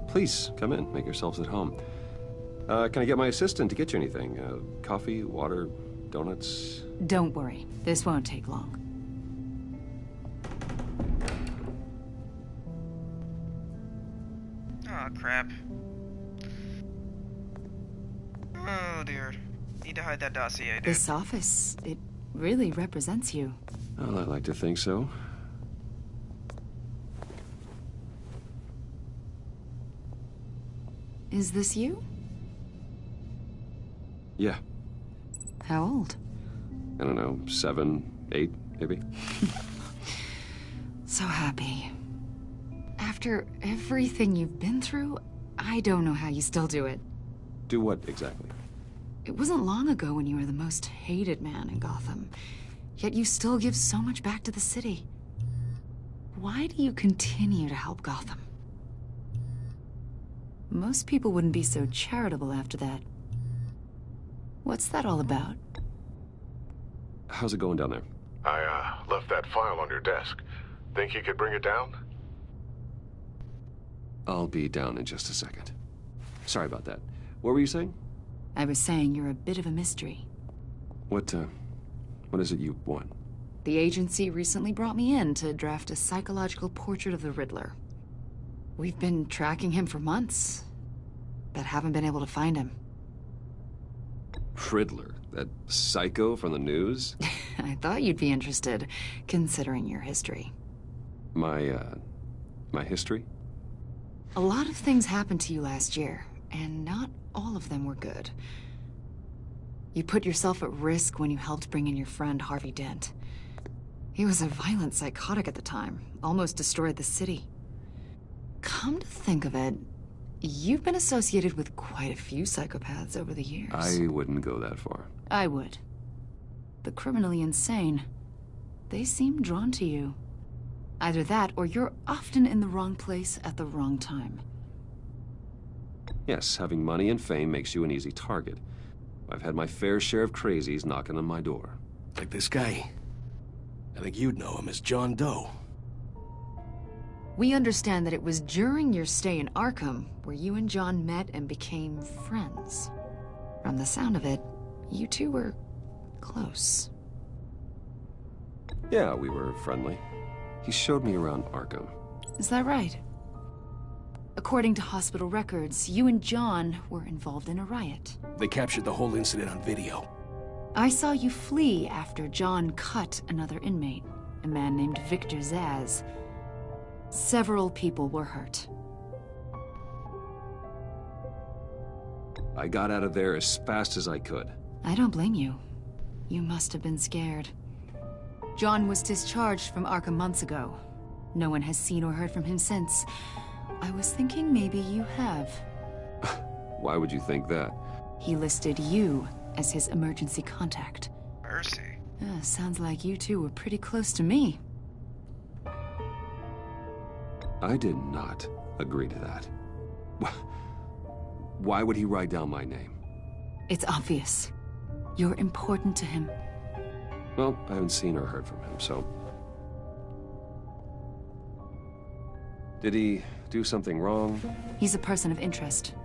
Please, come in. Make yourselves at home. Can I get my assistant to get you anything? Coffee, water, donuts? Don't worry. This won't take long. Oh, crap. Oh, dear. Need to hide that dossier, dude. This office, it really represents you. Well, I'd like to think so. Is this you? Yeah. How old? I don't know, 7, 8, maybe? So happy. After everything you've been through, I don't know how you still do it. Do what, exactly? It wasn't long ago when you were the most hated man in Gotham. Yet you still give so much back to the city. Why do you continue to help Gotham? Most people wouldn't be so charitable after that. What's that all about? How's it going down there? I, left that file on your desk. Think you could bring it down? I'll be down in just a second. Sorry about that. What were you saying? I was saying you're a bit of a mystery. What is it you want? The agency recently brought me in to draft a psychological portrait of the Riddler. We've been tracking him for months, but haven't been able to find him. Riddler? That psycho from the news? I thought you'd be interested, considering your history. My history? A lot of things happened to you last year, and not all of them were good. You put yourself at risk when you helped bring in your friend Harvey Dent. He was a violent psychotic at the time, almost destroyed the city. Come to think of it, you've been associated with quite a few psychopaths over the years. I wouldn't go that far. I would. The criminally insane. They seem drawn to you. Either that, or you're often in the wrong place at the wrong time. Yes, having money and fame makes you an easy target. I've had my fair share of crazies knocking on my door. Like this guy. I think you'd know him as John Doe. We understand that it was during your stay in Arkham where you and John met and became friends. From the sound of it, you two were close. Yeah, we were friendly. He showed me around Arkham. Is that right? According to hospital records, you and John were involved in a riot. They captured the whole incident on video. I saw you flee after John cut another inmate, a man named Victor Zaz. Several people were hurt. I got out of there as fast as I could. I don't blame you. You must have been scared. John was discharged from Arkham months ago. No one has seen or heard from him since. I was thinking maybe you have. Why would you think that? He listed you as his emergency contact. Mercy. Sounds like you two were pretty close to me. I did not agree to that. Why would he write down my name? It's obvious. You're important to him. Well, I haven't seen or heard from him, so... Did he do something wrong? He's a person of interest.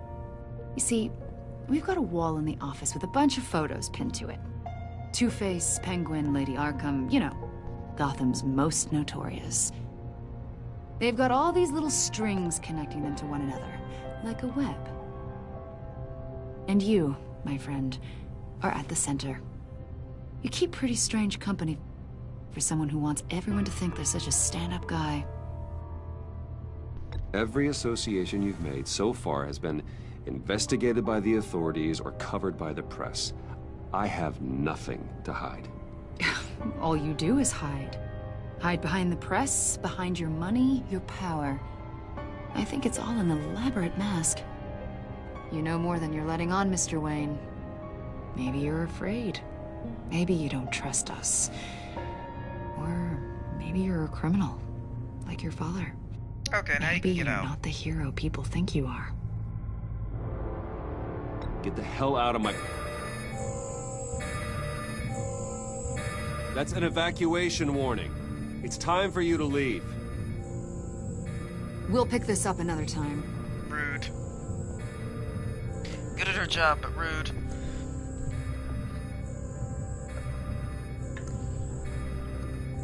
You see, we've got a wall in the office with a bunch of photos pinned to it. Two-Face, Penguin, Lady Arkham, you know, Gotham's most notorious. They've got all these little strings connecting them to one another, like a web. And you, my friend, are at the center. You keep pretty strange company for someone who wants everyone to think they're such a stand-up guy. Every association you've made so far has been investigated by the authorities or covered by the press. I have nothing to hide. All you do is hide. Hide behind the press, behind your money, your power. I think it's all an elaborate mask. You know more than you're letting on, Mr. Wayne. Maybe you're afraid. Maybe you don't trust us. Or maybe you're a criminal, like your father. Okay, now maybe you can get you're out. not the hero people think you are. Get the hell out of my... That's an evacuation warning. It's time for you to leave. We'll pick this up another time. Rude. Good at her job, but rude.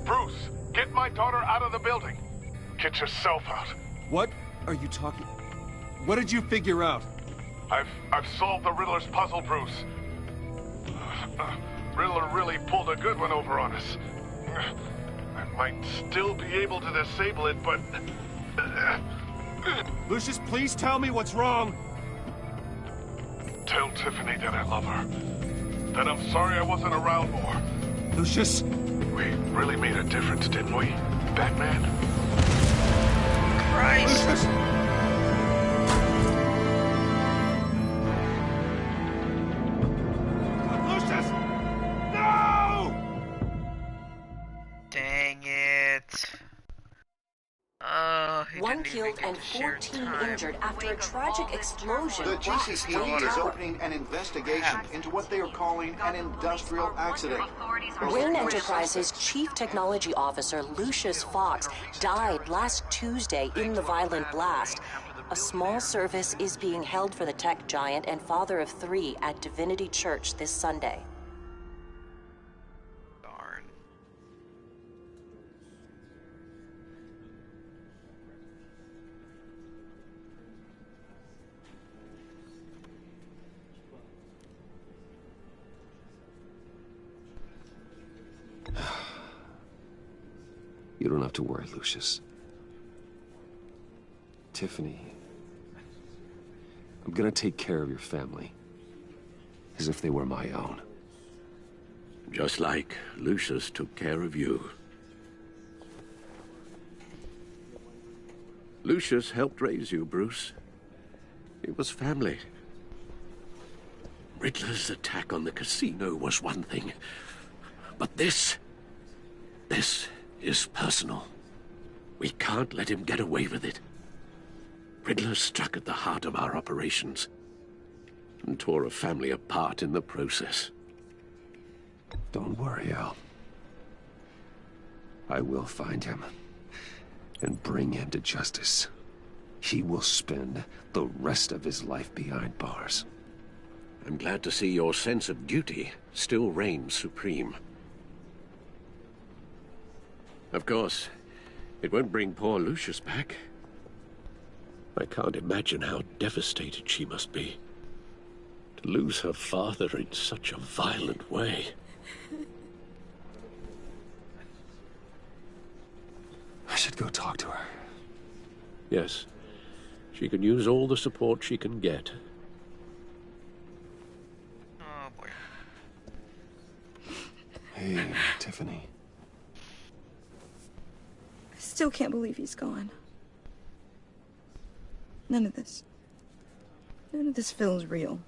Bruce, get my daughter out of the building. Get yourself out. What are you talking? What did you figure out? I've solved the Riddler's puzzle, Bruce. Riddler really pulled a good one over on us. I might still be able to disable it, but... Lucius, please tell me what's wrong. Tell Tiffany that I love her. That I'm sorry I wasn't around more. Lucius? We really made a difference, didn't we, Batman? Christ! Lucius! Lucius! No! Dang it. One killed and 14 injured after a tragic explosion. The GCPD is opening an investigation into what they are calling an industrial accident. Wayne Enterprises' Chief Technology Officer Lucius Fox died last Tuesday in the violent blast. A small service is being held for the tech giant and father of 3 at Divinity Church this Sunday. You don't have to worry, Lucius. Tiffany, I'm gonna take care of your family. As if they were my own. Just like Lucius took care of you. Lucius helped raise you, Bruce. It was family. Riddler's attack on the casino was one thing. But this is personal. We can't let him get away with it. Riddler struck at the heart of our operations and tore a family apart in the process. Don't worry, Al. I will find him and bring him to justice. He will spend the rest of his life behind bars. I'm glad to see your sense of duty still reigns supreme. Of course, it won't bring poor Lucius back. I can't imagine how devastated she must be. To lose her father in such a violent way. I should go talk to her. Yes, she can use all the support she can get. Oh, boy. Hey, Tiffany. I still can't believe he's gone. None of this feels real.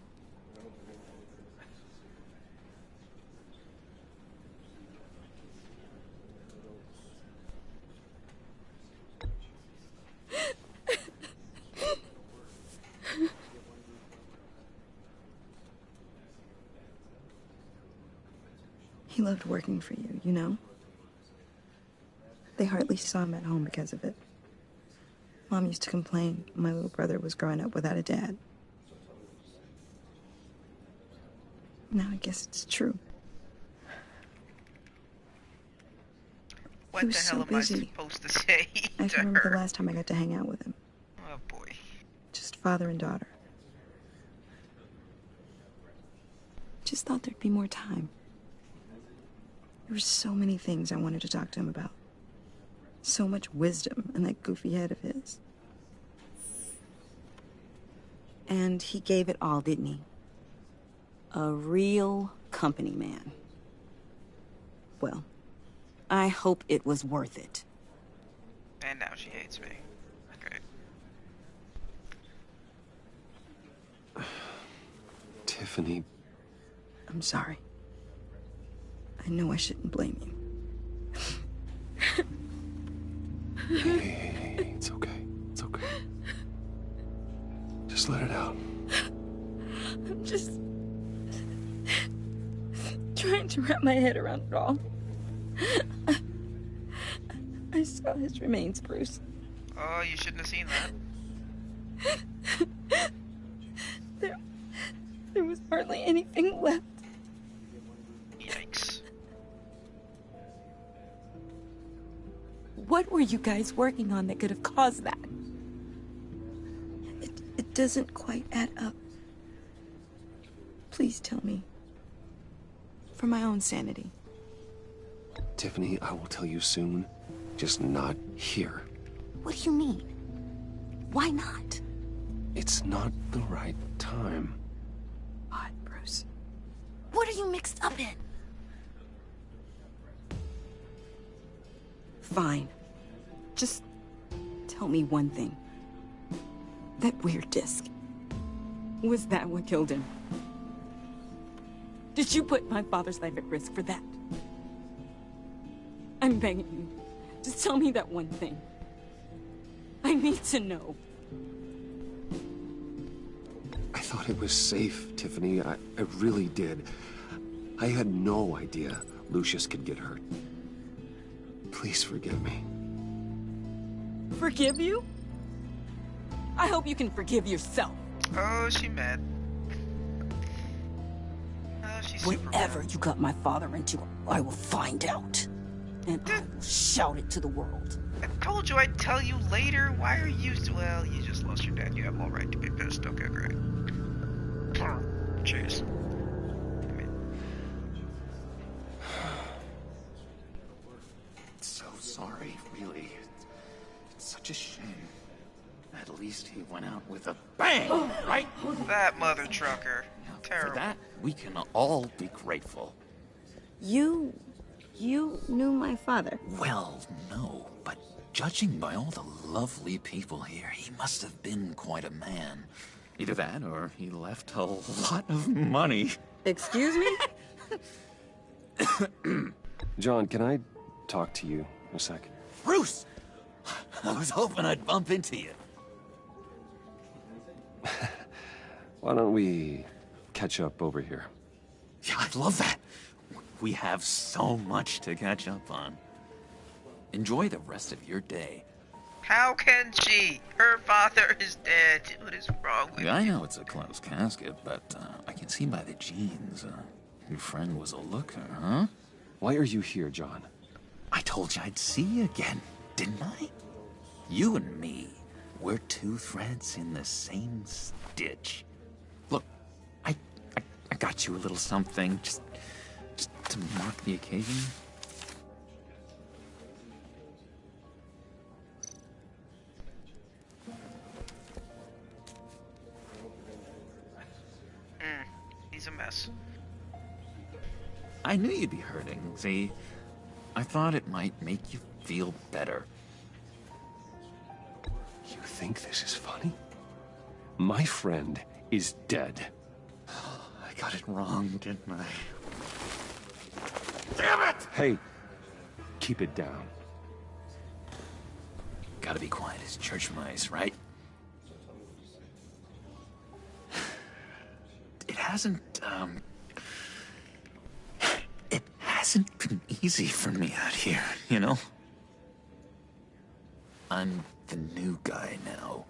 He loved working for you, you know? They hardly saw him at home because of it. Mom used to complain my little brother was growing up without a dad. Now I guess it's true. What He was the hell so am I busy. supposed to say I to can remember her? the last time I got to hang out with him. Oh, boy. Just father and daughter. Just thought there'd be more time. There were so many things I wanted to talk to him about. So much wisdom in that goofy head of his. And he gave it all, didn't he? A real company man. Well, I hope it was worth it. And now she hates me. Great. Tiffany. I'm sorry. I know I shouldn't blame you. Hey, it's okay. It's okay. Just let it out. I'm just trying to wrap my head around it all. I saw his remains, Bruce. Oh, you shouldn't have seen that. barely anything left. Yikes. What were you guys working on that could have caused that? It doesn't quite add up. Please tell me. For my own sanity. Tiffany, I will tell you soon. Just not here. What do you mean? Why not? It's not the right time. What, Bruce? What are you mixed up in? Fine. Just tell me one thing. That weird disc. Was that what killed him? Did you put my father's life at risk for that? I'm begging you. Just tell me that one thing. I need to know. I thought it was safe, Tiffany. I really did. I had no idea Lucius could get hurt. Please forgive me. Forgive you? I hope you can forgive yourself. Oh, she mad. Oh, she's super Whatever mad. you got my father into, I will find out. And I will shout it to the world. I told you I'd tell you later. Why are you... Well, you just lost your dad. You have all right to be pissed. Okay, great. Cheers. So sorry, really. It's such a shame. At least he went out with a bang, right? That mother trucker. Terrible. For that, we can all be grateful. You knew my father? Well, no, but judging by all the lovely people here, he must have been quite a man. Either that, or he left a lot of money. Excuse me? John, can I talk to you a sec? Bruce! I was hoping I'd bump into you. Why don't we catch up over here? Yeah, I'd love that. We have so much to catch up on. Enjoy the rest of your day. How can she? Her father is dead. What is wrong with Yeah, I know it's a closed casket, but I can see by the jeans. Your friend was a looker, huh? Why are you here, John? I told you I'd see you again, didn't I? You and me, we're two threads in the same stitch. Look, I got you a little something, just to mark the occasion. He's a mess. I knew you'd be hurting, see? I thought it might make you feel better. You think this is funny? My friend is dead. I got it wrong, didn't I? Damn it! Hey, keep it down. Gotta be quiet as church mice, right? It hasn't been easy for me out here, you know? I'm the new guy now.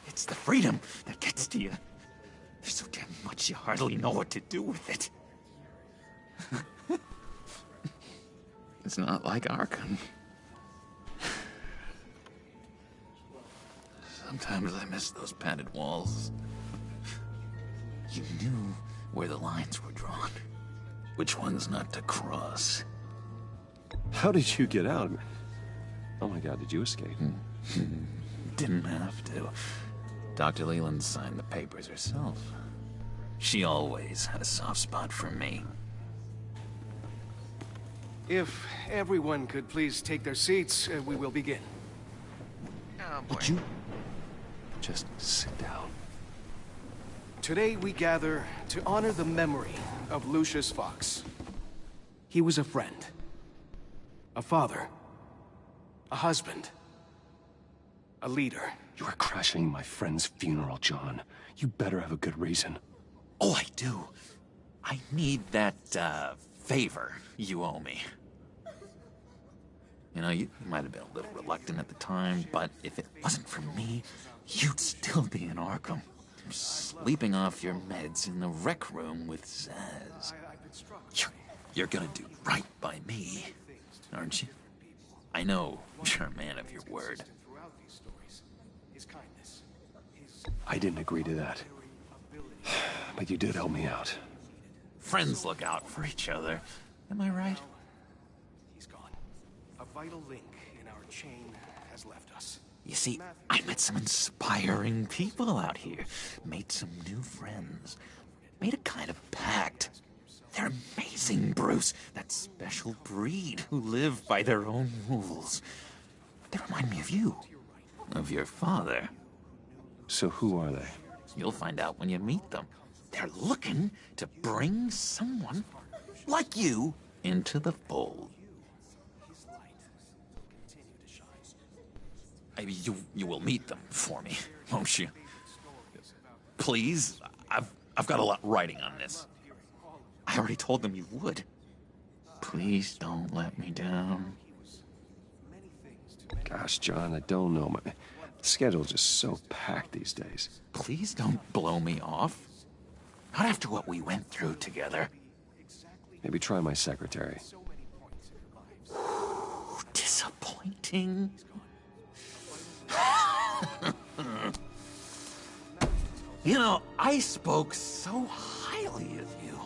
It's the freedom that gets to you. There's so damn much you hardly know what to do with it. It's not like Arkham. Sometimes I miss those padded walls. You knew where the lines were drawn. Which ones not to cross. How did you get out? Oh my god, did you escape? Didn't have to. Dr. Leland signed the papers herself. She always had a soft spot for me. If everyone could please take their seats, we will begin. Oh boy. Would you just sit down? Today we gather to honor the memory of Lucius Fox. He was a friend, a father, a husband, a leader. You are crashing my friend's funeral, John. You better have a good reason. Oh, I do. I need that, favor you owe me. You know, you might have been a little reluctant at the time, but if it wasn't for me, you'd still be in Arkham. sleeping off your meds in the rec room with Zaz. You're gonna do right by me, aren't you? I know you're a man of your word. I didn't agree to that. But you did help me out. Friends look out for each other. Am I right? He's gone. A vital link in our chain has left us. You see, I met some inspiring people out here. Made some new friends. Made a kind of pact. They're amazing, Bruce. That special breed who live by their own rules. They remind me of you. Of your father. So who are they? You'll find out when you meet them. They're looking to bring someone like you into the fold. You will meet them for me, won't you? Please, I've got a lot riding on this. I already told them you would. Please don't let me down. Gosh, John, I don't know. My schedule's just so packed these days. Please don't blow me off. Not after what we went through together. Maybe try my secretary. Disappointing. You know, I spoke so highly of you.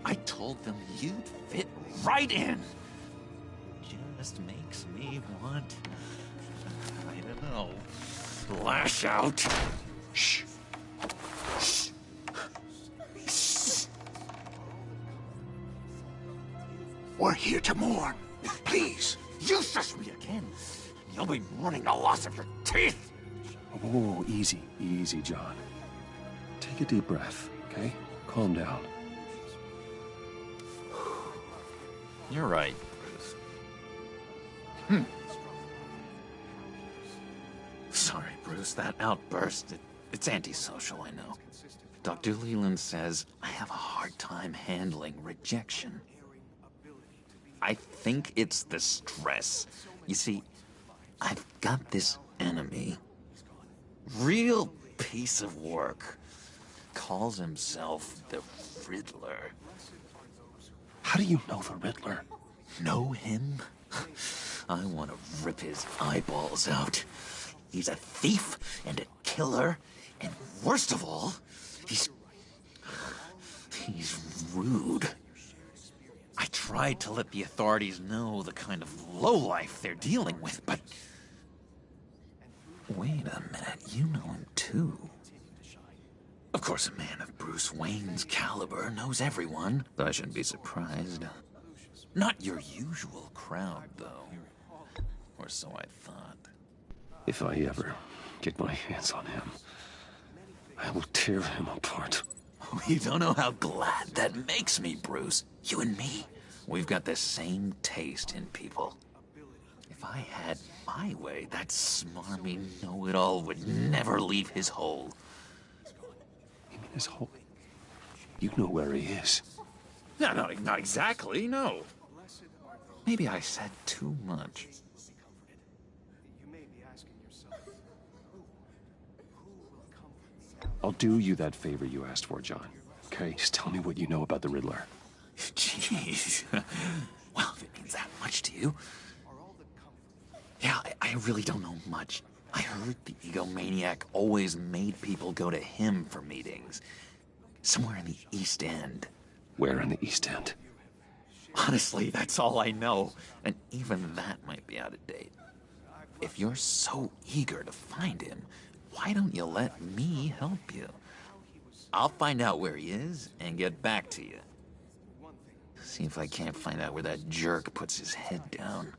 I told them you'd fit right in. Just makes me want, I don't know, lash out. Shh. Shh. Shh. We're here to mourn. Please. You shush me again. You'll be mourning the loss of your teeth. Whoa, easy, easy, John. Take a deep breath, okay? Calm down. You're right, Bruce. Sorry, Bruce, that outburst, it's antisocial, I know. Dr. Leland says I have a hard time handling rejection. I think it's the stress. You see, I've got this enemy. Real piece of work. Calls himself the Riddler. How do you know the Riddler? Know him? I want to rip his eyeballs out. He's a thief and a killer, and worst of all, he's rude. I tried to let the authorities know the kind of lowlife they're dealing with, but... Wait a minute, you know him too. Of course, a man of Bruce Wayne's caliber knows everyone. I shouldn't be surprised. Not your usual crowd, though. Or so I thought. If I ever get my hands on him, I will tear him apart. You don't know how glad that makes me, Bruce. You and me, we've got the same taste in people. If I had my way, that smarmy know-it-all would never leave his hole. You mean his hole? You know where he is. No, not exactly, no. Maybe I said too much. I'll do you that favor you asked for, John. Okay? Just tell me what you know about the Riddler. Jeez. Well, if it means that much to you. Yeah, I really don't know much. I heard the egomaniac always made people go to him for meetings. Somewhere in the East End. Where in the East End? Honestly, that's all I know. And even that might be out of date. If you're so eager to find him, why don't you let me help you? I'll find out where he is and get back to you. See if I can't find out where that jerk puts his head down.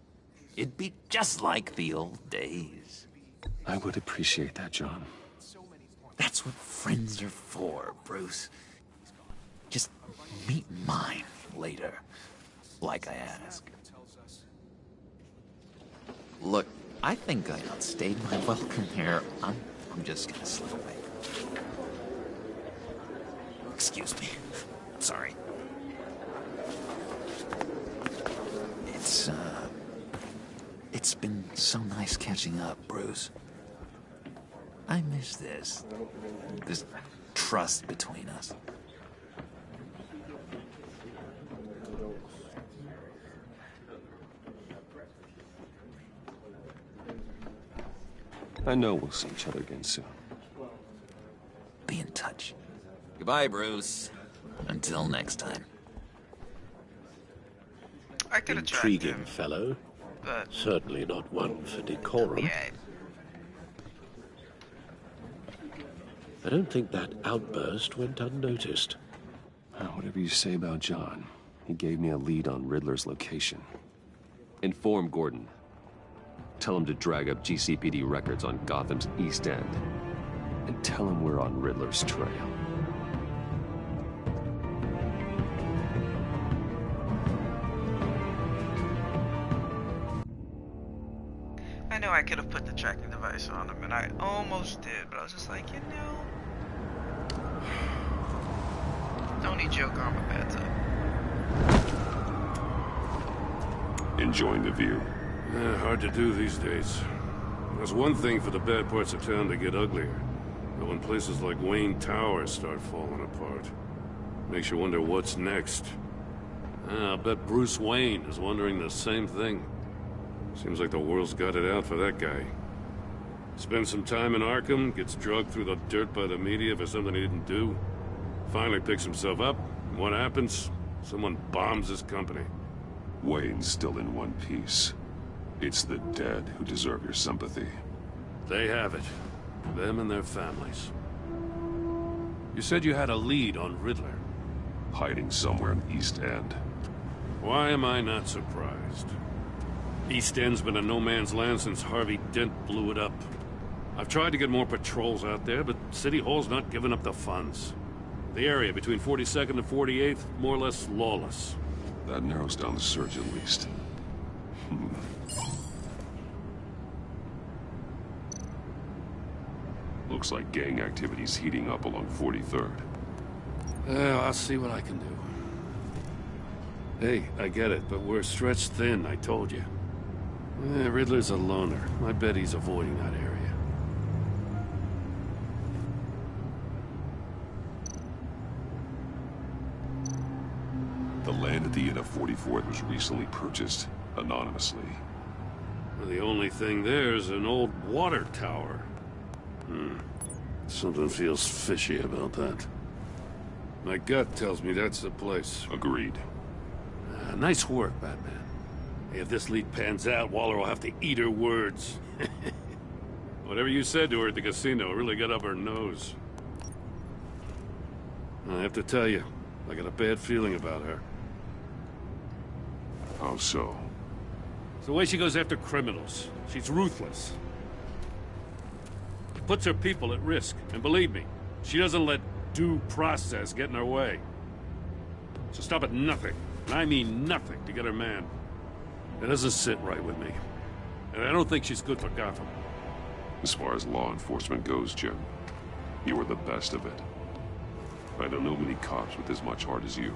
It'd be just like the old days. I would appreciate that, John. That's what friends are for, Bruce. Just meet mine later, like I asked. Look, I think I outstayed my welcome here. I'm just gonna slip away. Excuse me. I'm sorry. It's been so nice catching up, Bruce. I miss this. This trust between us. I know we'll see each other again soon. Be in touch. Goodbye, Bruce. Until next time. I could attract Intriguing him, fellow. but Certainly not one for decorum. yeah, I don't think that outburst went unnoticed. Whatever you say about John, he gave me a lead on Riddler's location. Inform Gordon. Tell him to drag up GCPD records on Gotham's East End. And tell him we're on Riddler's trail. I know I could have put the tracking device on him, and I almost did, but I was just like, you know, don't need Joker on my bad side. Enjoying the view. Hard to do these days. There's one thing for the bad parts of town to get uglier. But when places like Wayne Tower start falling apart, makes you wonder what's next. I'll bet Bruce Wayne is wondering the same thing. Seems like the world's got it out for that guy. Spends some time in Arkham, gets drugged through the dirt by the media for something he didn't do. Finally picks himself up, and what happens? Someone bombs his company. Wayne's still in one piece. It's the dead who deserve your sympathy. They have it. Them and their families. You said you had a lead on Riddler. Hiding somewhere in East End. Why am I not surprised? East End's been a no-man's land since Harvey Dent blew it up. I've tried to get more patrols out there, but City Hall's not giving up the funds. The area between 42nd and 48th, more or less lawless. That narrows down the search at least. Looks like gang activity's heating up along 43rd. I'll see what I can do. Hey, I get it, but we're stretched thin, I told you. Riddler's a loner. I bet he's avoiding that area. The land at the end of 44th was recently purchased, anonymously. Well, the only thing there's an old water tower. Something feels fishy about that. My gut tells me that's the place. Agreed. Nice work, Batman. Hey, if this lead pans out, Waller will have to eat her words. Whatever you said to her at the casino really got up her nose. I have to tell you, I got a bad feeling about her. How so? It's the way she goes after criminals. She's ruthless. Puts her people at risk. And believe me, she doesn't let due process get in her way. She'll stop at nothing, and I mean nothing, to get her man. It doesn't sit right with me. And I don't think she's good for Gotham. As far as law enforcement goes, Jim, you were the best of it. I don't know many cops with as much heart as you.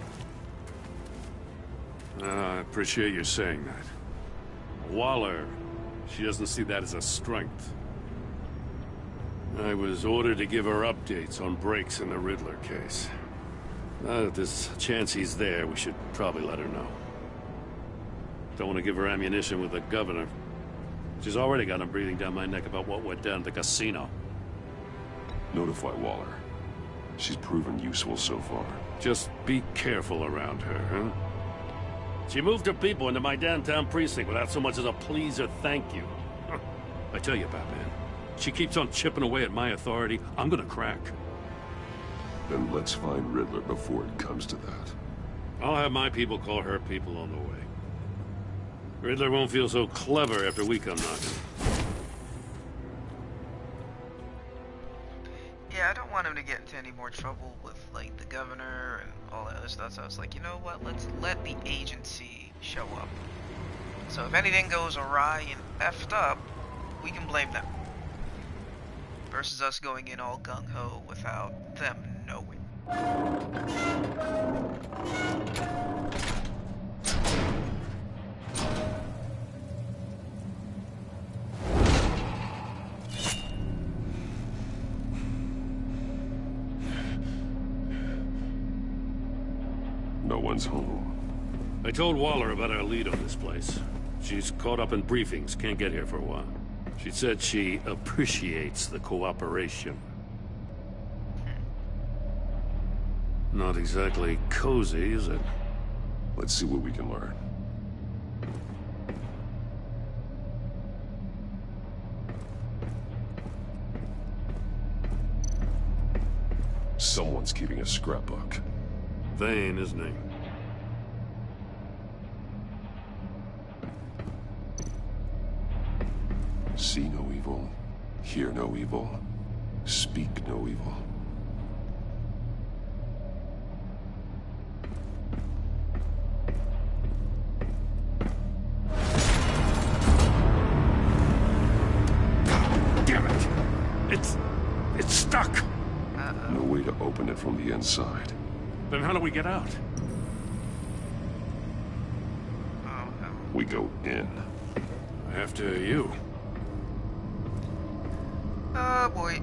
I appreciate you saying that. Waller, she doesn't see that as a strength. I was ordered to give her updates on breaks in the Riddler case. If there's a chance he's there, we should probably let her know. Don't want to give her ammunition with the governor. She's already got him breathing down my neck about what went down at the casino. Notify Waller. She's proven useful so far. Just be careful around her, huh? She moved her people into my downtown precinct without so much as a please or thank you. I tell you, Batman, she keeps on chipping away at my authority, I'm gonna crack. Then let's find Riddler before it comes to that. I'll have my people call her people on the way. Riddler won't feel so clever after we come knocking. Yeah, I don't want him to get into any more trouble with, like, the governor and all that other stuff. So I was like, you know what? Let's let the agency show up. So if anything goes awry and effed up, we can blame them. Versus us going in all gung-ho without them knowing. No one's home. I told Waller about our lead on this place. She's caught up in briefings, can't get here for a while. She said she appreciates the cooperation. Not exactly cozy, is it? Let's see what we can learn. Someone's keeping a scrapbook. Vane, isn't he? See no evil, hear no evil, speak no evil. Damn it! It's stuck! No way to open it from the inside. Then how do we get out? We go in. After you. Oh boy.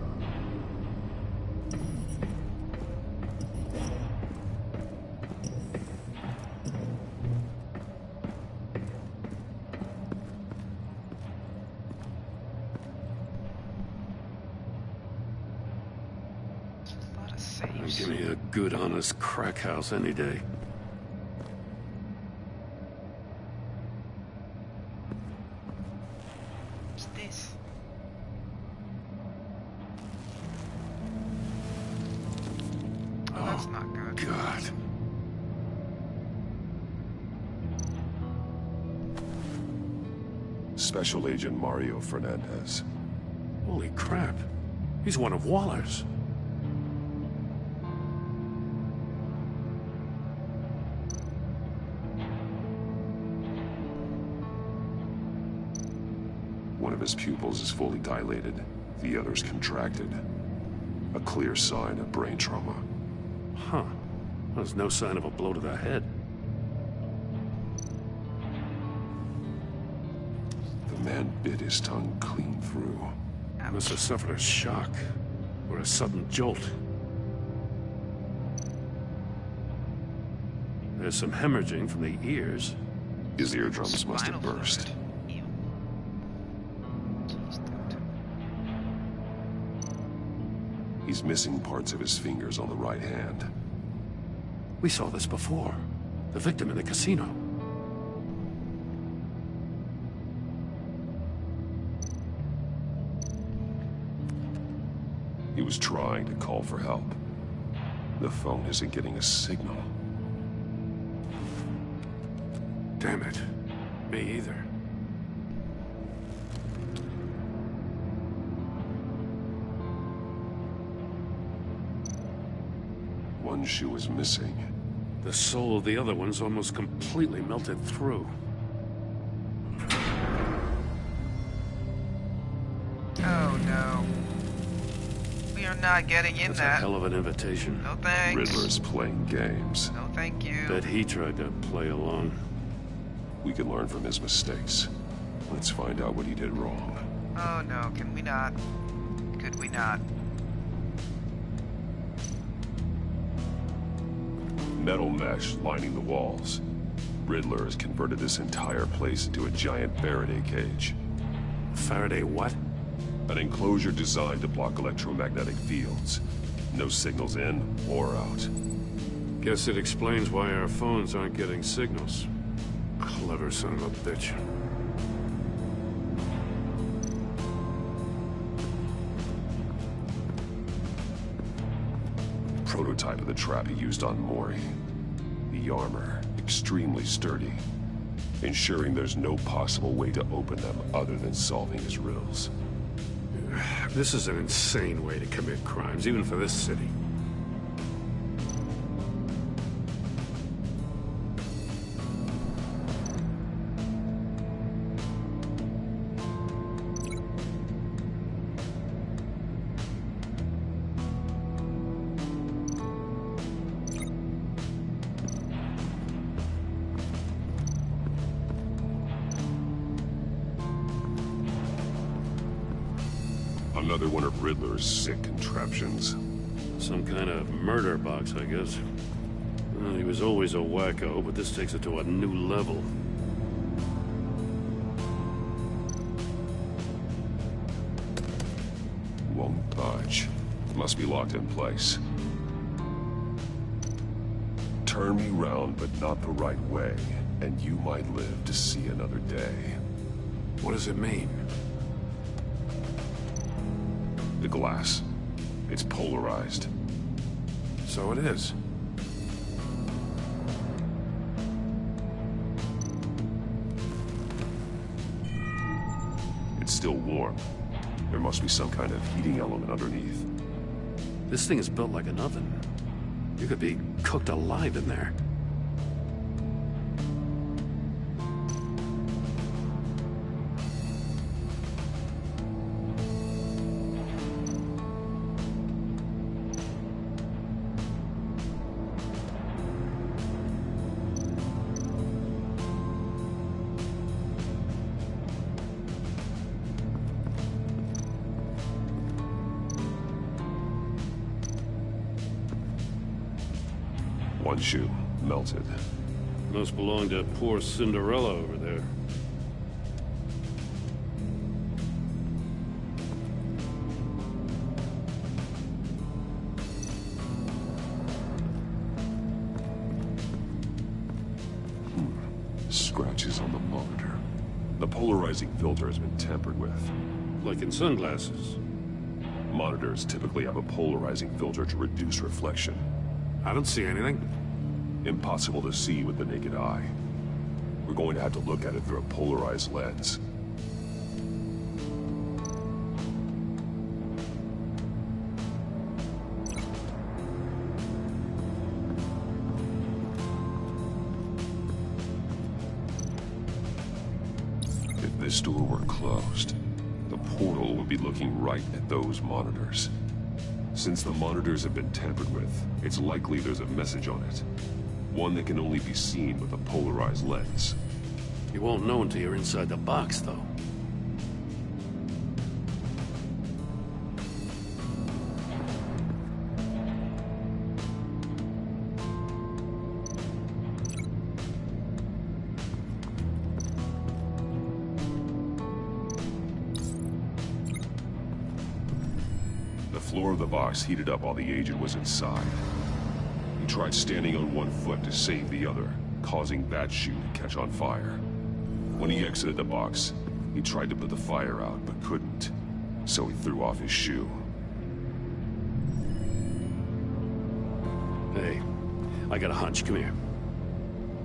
Give me a good, honest crack house any day. What's this? Oh, that's not good. God. Special Agent Mario Fernandez. Holy crap. He's one of Waller's. One of his pupils is fully dilated, the other's contracted. A clear sign of brain trauma. Huh. There's no sign of a blow to the head. The man bit his tongue clean through. Must have suffered a shock, or a sudden jolt. There's some hemorrhaging from the ears. His eardrums must have burst. He's missing parts of his fingers on the right hand. We saw this before. The victim in the casino. He was trying to call for help. The phone isn't getting a signal. Damn it. Me either. One shoe is missing. The sole of the other one's almost completely melted through. Oh no. We are not getting in That's that. a hell of an invitation. No thanks. Riddler's playing games. No thank you. Bet he tried to play along. We can learn from his mistakes. Let's find out what he did wrong. Oh no, can we not? Could we not? Metal mesh lining the walls. Riddler has converted this entire place into a giant Faraday cage. Faraday what? An enclosure designed to block electromagnetic fields. No signals in or out. Guess it explains why our phones aren't getting signals. Clever son of a bitch. Prototype of the trap he used on Mori. The armor, extremely sturdy, ensuring there's no possible way to open them other than solving his riddles. This is an insane way to commit crimes, even for this city. Another one of Riddler's sick contraptions. Some kind of murder box, I guess. Well, he was always a wacko, but this takes it to a new level. Won't budge. Must be locked in place. Turn me round, but not the right way, and you might live to see another day. What does it mean? The glass. It's polarized. So it is. It's still warm. There must be some kind of heating element underneath. This thing is built like an oven. You could be cooked alive in there. One shoe, melted. Must belong to poor Cinderella over there. Scratches on the monitor. The polarizing filter has been tampered with. Like in sunglasses. Monitors typically have a polarizing filter to reduce reflection. I don't see anything. Impossible to see with the naked eye. We're going to have to look at it through a polarized lens. If this door were closed, the portal would be looking right at those monitors. Since the monitors have been tampered with, it's likely there's a message on it. One that can only be seen with a polarized lens. You won't know until you're inside the box, though. The floor of the box heated up while the agent was inside. He tried standing on one foot to save the other, causing that shoe to catch on fire. When he exited the box, he tried to put the fire out, but couldn't. So he threw off his shoe. Hey, I got a hunch. Come here.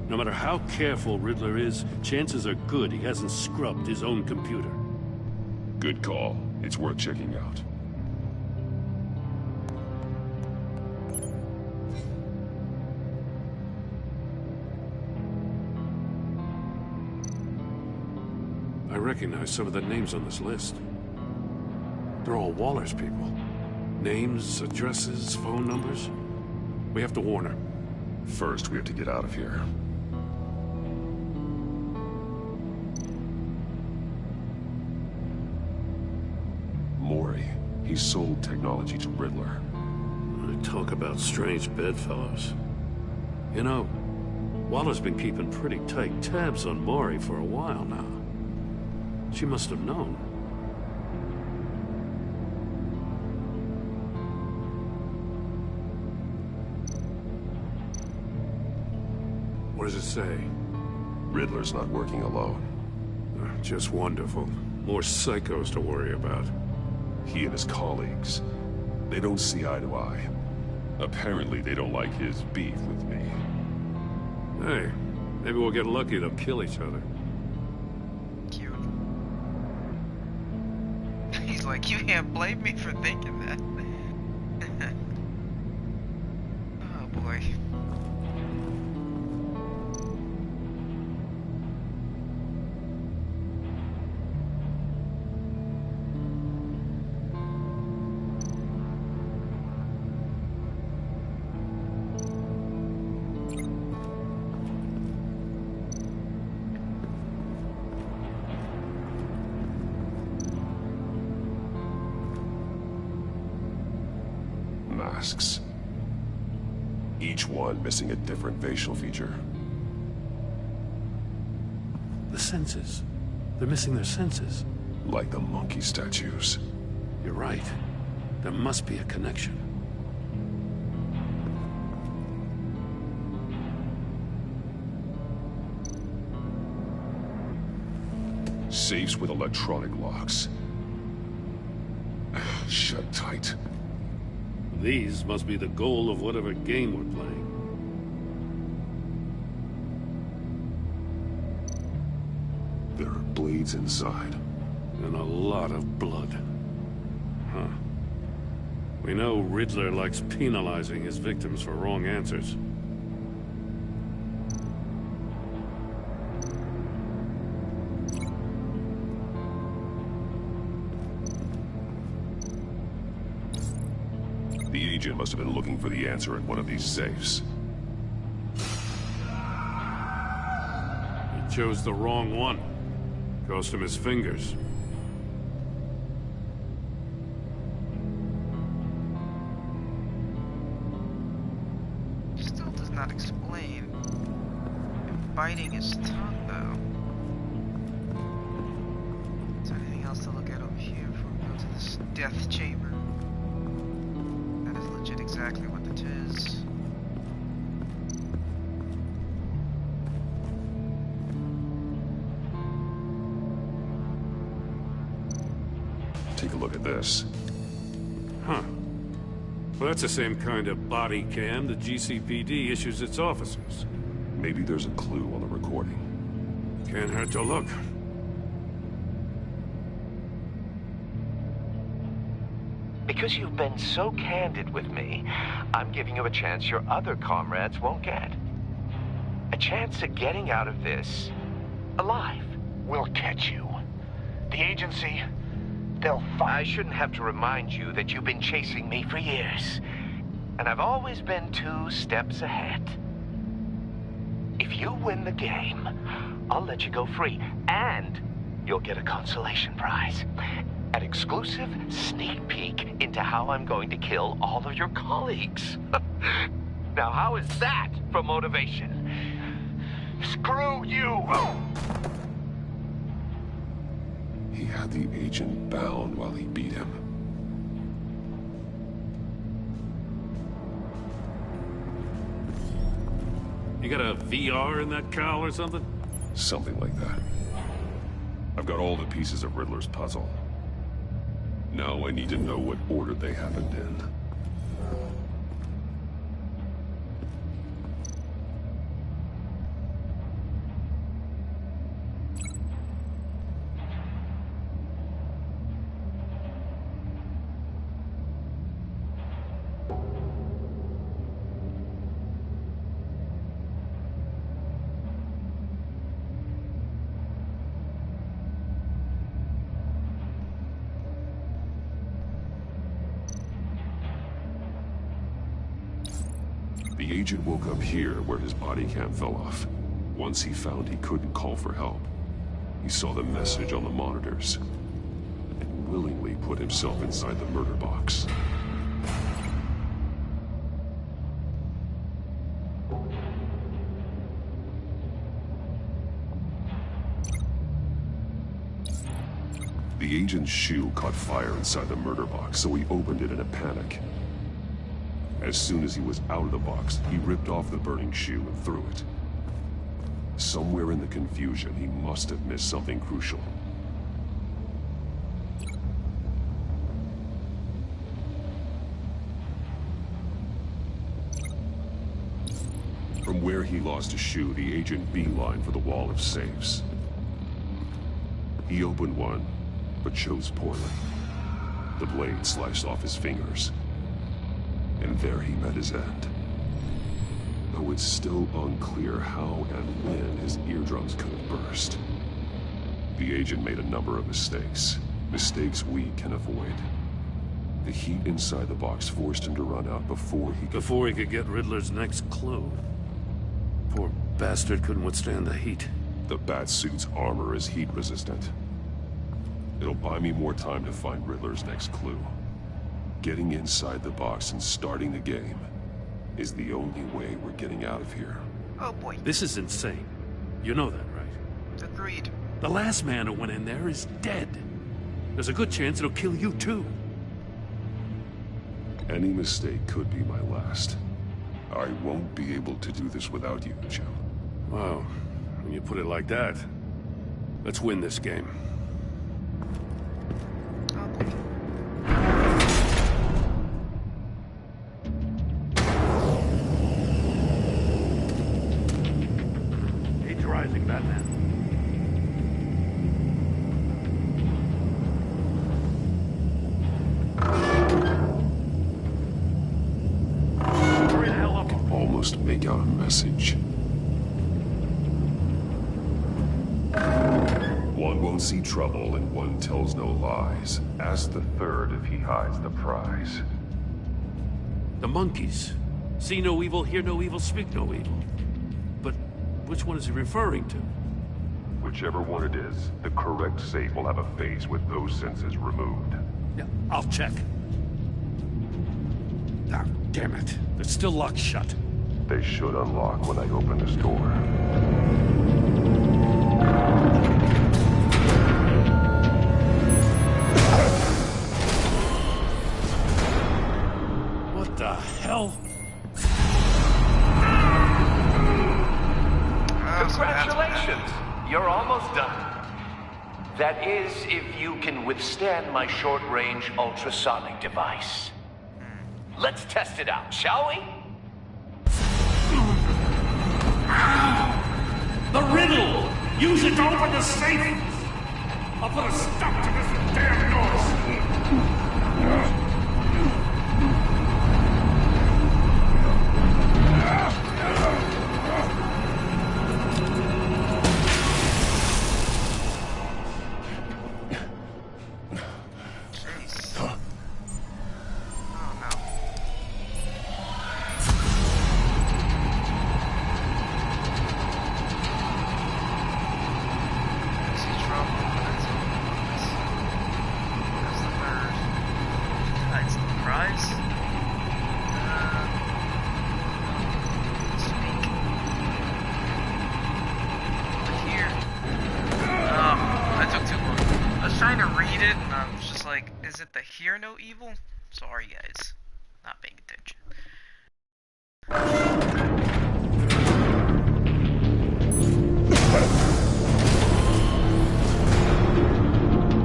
No matter how careful Riddler is, chances are good he hasn't scrubbed his own computer. Good call. It's worth checking out. I recognize some of the names on this list. They're all Waller's people. Names, addresses, phone numbers. We have to warn her. First, we have to get out of here. Mori. He sold technology to Riddler. Talk about strange bedfellows. You know, Waller's been keeping pretty tight tabs on Mori for a while now. She must have known. What does it say? Riddler's not working alone. Just wonderful. More psychos to worry about. He and his colleagues. They don't see eye to eye. Apparently, they don't like his beef with me. Hey, maybe we'll get lucky to kill each other. Cute. He's like, you can't blame me for thinking that. Oh boy. Masks. Each one missing a different facial feature. The senses. They're missing their senses. Like the monkey statues. You're right. There must be a connection. Safes with electronic locks. Shut tight. These must be the goal of whatever game we're playing. There are blades inside. And a lot of blood. Huh. We know Riddler likes penalizing his victims for wrong answers. The agent must have been looking for the answer in one of these safes. He chose the wrong one. Cost him his fingers. Still does not explain him biting his tongue, though. Is there anything else to look at over here before we go to this death chamber? That is legit exactly what it is. Take a look at this. Huh. Well, that's the same kind of body cam the GCPD issues its officers. Maybe there's a clue on the recording. Can't hurt to look. Because you've been so candid with me, I'm giving you a chance your other comrades won't get. A chance at getting out of this alive. We'll catch you. The agency, they'll I shouldn't have to remind you that you've been chasing me for years. And I've always been 2 steps ahead. If you win the game, I'll let you go free. And you'll get a consolation prize. An exclusive sneak peek into how I'm going to kill all of your colleagues. Now, how is that for motivation? Screw you! He had the agent bound while he beat him. You got a VR in that cowl or something? Something like that. I've got all the pieces of Riddler's puzzle. Now I need to know what order they happened in. The agent woke up here where his body cam fell off. Once he found he couldn't call for help, he saw the message on the monitors and willingly put himself inside the murder box. The agent's shoe caught fire inside the murder box, so he opened it in a panic. As soon as he was out of the box, he ripped off the burning shoe and threw it. Somewhere in the confusion, he must have missed something crucial. From where he lost a shoe, the agent beelined for the wall of safes. He opened one, but chose poorly. The blade sliced off his fingers. And there he met his end. Though it's still unclear how and when his eardrums could have burst. The agent made a number of mistakes. Mistakes we can avoid. The heat inside the box forced him to run out before he could get Riddler's next clue. Poor bastard couldn't withstand the heat. The Batsuit's armor is heat resistant. It'll buy me more time to find Riddler's next clue. Getting inside the box and starting the game is the only way we're getting out of here. Oh boy. This is insane. You know that, right? Agreed. The last man who went in there is dead. There's a good chance it'll kill you too. Any mistake could be my last. I won't be able to do this without you, Joe. Wow. When you put it like that, let's win this game. Age rising, Batman. Hurry the hell up. I can almost make out a message. One won't see trouble and one tells no lies. Ask the third if he hides the prize. The monkeys. See no evil, hear no evil, speak no evil. But which one is he referring to? Whichever one it is, the correct safe will have a face with those senses removed. Yeah, I'll check. Ah, damn it. It's still locked shut. They should unlock when I open this door. What the hell? Congratulations! You're almost done. That is, if you can withstand my short-range ultrasonic device. Let's test it out, shall we? The riddle! Use it to open the safe! I'll put a stop to this damn noise! Hear no evil? Sorry guys, not paying attention.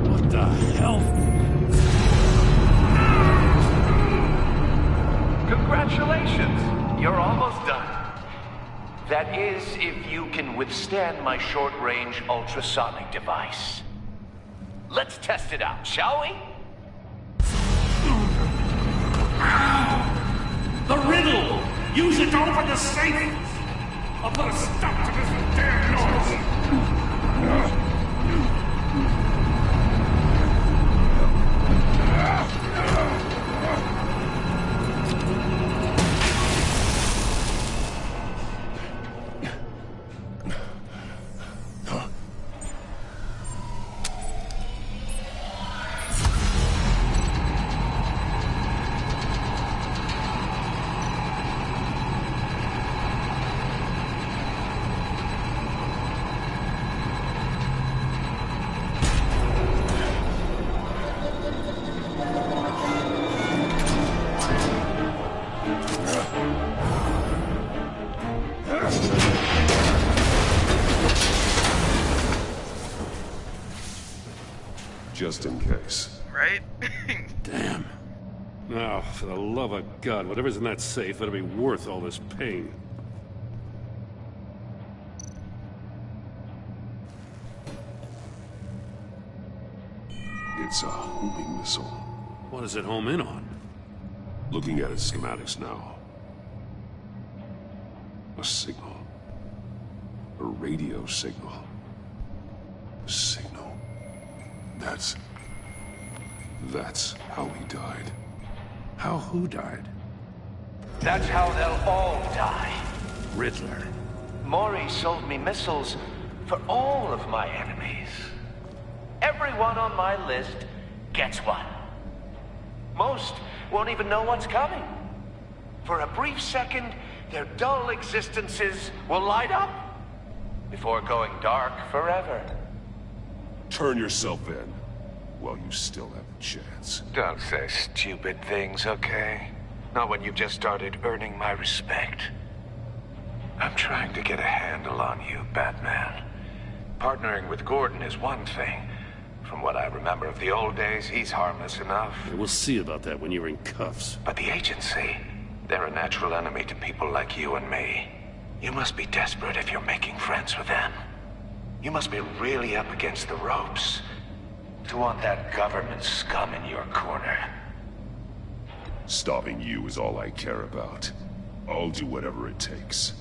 What the hell? Congratulations! You're almost done. That is, if you can withstand my short-range ultrasonic device. Let's test it out, shall we? The riddle! Use it to open the safe! I'll put a stop to this damn noise! Just in case. Right? Damn. Now, for the love of God, whatever's in that safe better be worth all this pain. It's a homing missile. What does it home in on? Looking at its schematics now. A signal. A radio signal. A signal. That's how he died. How who died? That's how they'll all die. Riddler. Mori sold me missiles for all of my enemies. Everyone on my list gets one. Most won't even know what's coming. For a brief second, their dull existences will light up before going dark forever. Turn yourself in while you still have a chance. Don't say stupid things, okay? Not when you've just started earning my respect. I'm trying to get a handle on you, Batman. Partnering with Gordon is one thing. From what I remember of the old days, he's harmless enough. We'll see about that when you're in cuffs. But the agency, they're a natural enemy to people like you and me. You must be desperate if you're making friends with them. You must be really up against the ropes to want that government scum in your corner. Stopping you is all I care about. I'll do whatever it takes.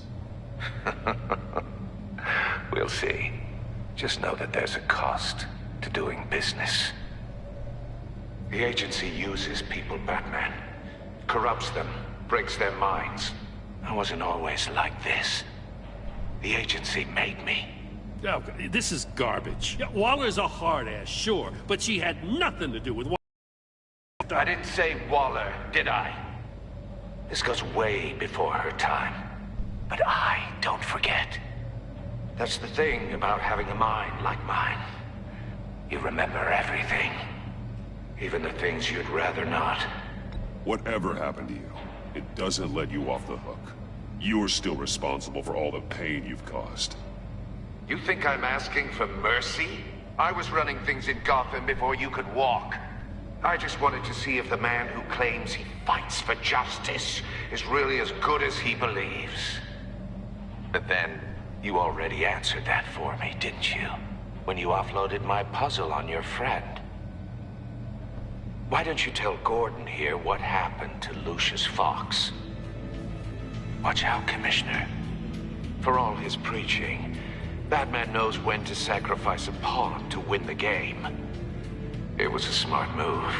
We'll see. Just know that there's a cost to doing business. The agency uses people, Batman. Corrupts them, breaks their minds. I wasn't always like this. The agency made me. Oh, this is garbage. Yeah, Waller's a hard-ass, sure, but she had nothing to do with what... I didn't say Waller, did I? This goes way before her time. But I don't forget. That's the thing about having a mind like mine. You remember everything. Even the things you'd rather not. Whatever happened to you, it doesn't let you off the hook. You're still responsible for all the pain you've caused. You think I'm asking for mercy? I was running things in Gotham before you could walk. I just wanted to see if the man who claims he fights for justice is really as good as he believes. But then, you already answered that for me, didn't you? When you offloaded my puzzle on your friend. Why don't you tell Gordon here what happened to Lucius Fox? Watch out, Commissioner. For all his preaching, Batman knows when to sacrifice a pawn to win the game. It was a smart move.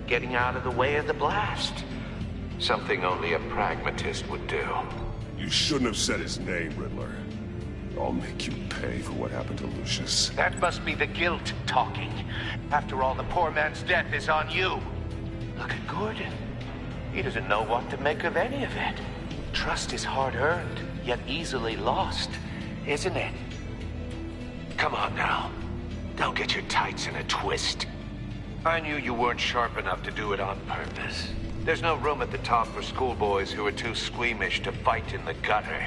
Getting out of the way of the blast. Something only a pragmatist would do. You shouldn't have said his name, Riddler. I'll make you pay for what happened to Lucius. That must be the guilt talking. After all, the poor man's death is on you. Look at Gordon. He doesn't know what to make of any of it. Trust is hard-earned, yet easily lost, isn't it? Come on now. Don't get your tights in a twist. I knew you weren't sharp enough to do it on purpose. There's no room at the top for schoolboys who are too squeamish to fight in the gutter.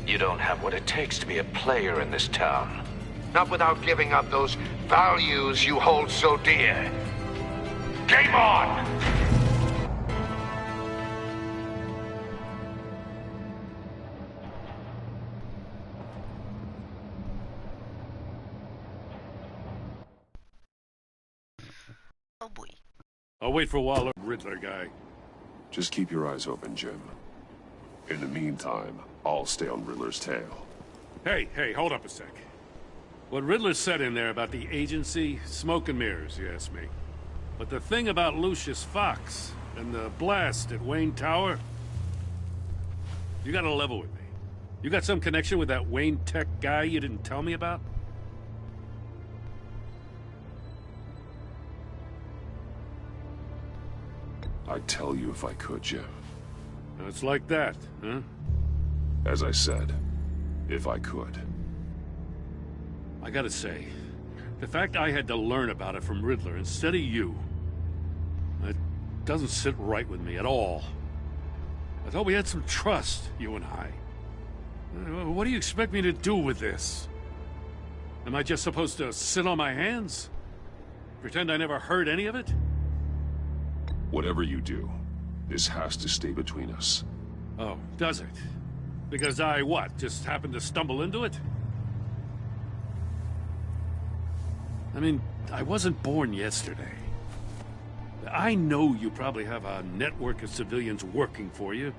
You don't have what it takes to be a player in this town. Not without giving up those values you hold so dear. Game on! Oh boy. I'll wait for Waller, Riddler guy. Just keep your eyes open, Jim. In the meantime, I'll stay on Riddler's tail. Hey, hold up a sec. What Riddler said in there about the agency, smoke and mirrors, you ask me. But the thing about Lucius Fox and the blast at Wayne Tower, you gotta level with me. You got some connection with that Wayne Tech guy you didn't tell me about? I'd tell you if I could, Jim. It's like that, huh? As I said, if I could. I gotta say, the fact I had to learn about it from Riddler instead of you, it doesn't sit right with me at all. I thought we had some trust, you and I. What do you expect me to do with this? Am I just supposed to sit on my hands? Pretend I never heard any of it? Whatever you do, this has to stay between us. Oh, does it? Because I, what, just happened to stumble into it? I mean, I wasn't born yesterday. I know you probably have a network of civilians working for you.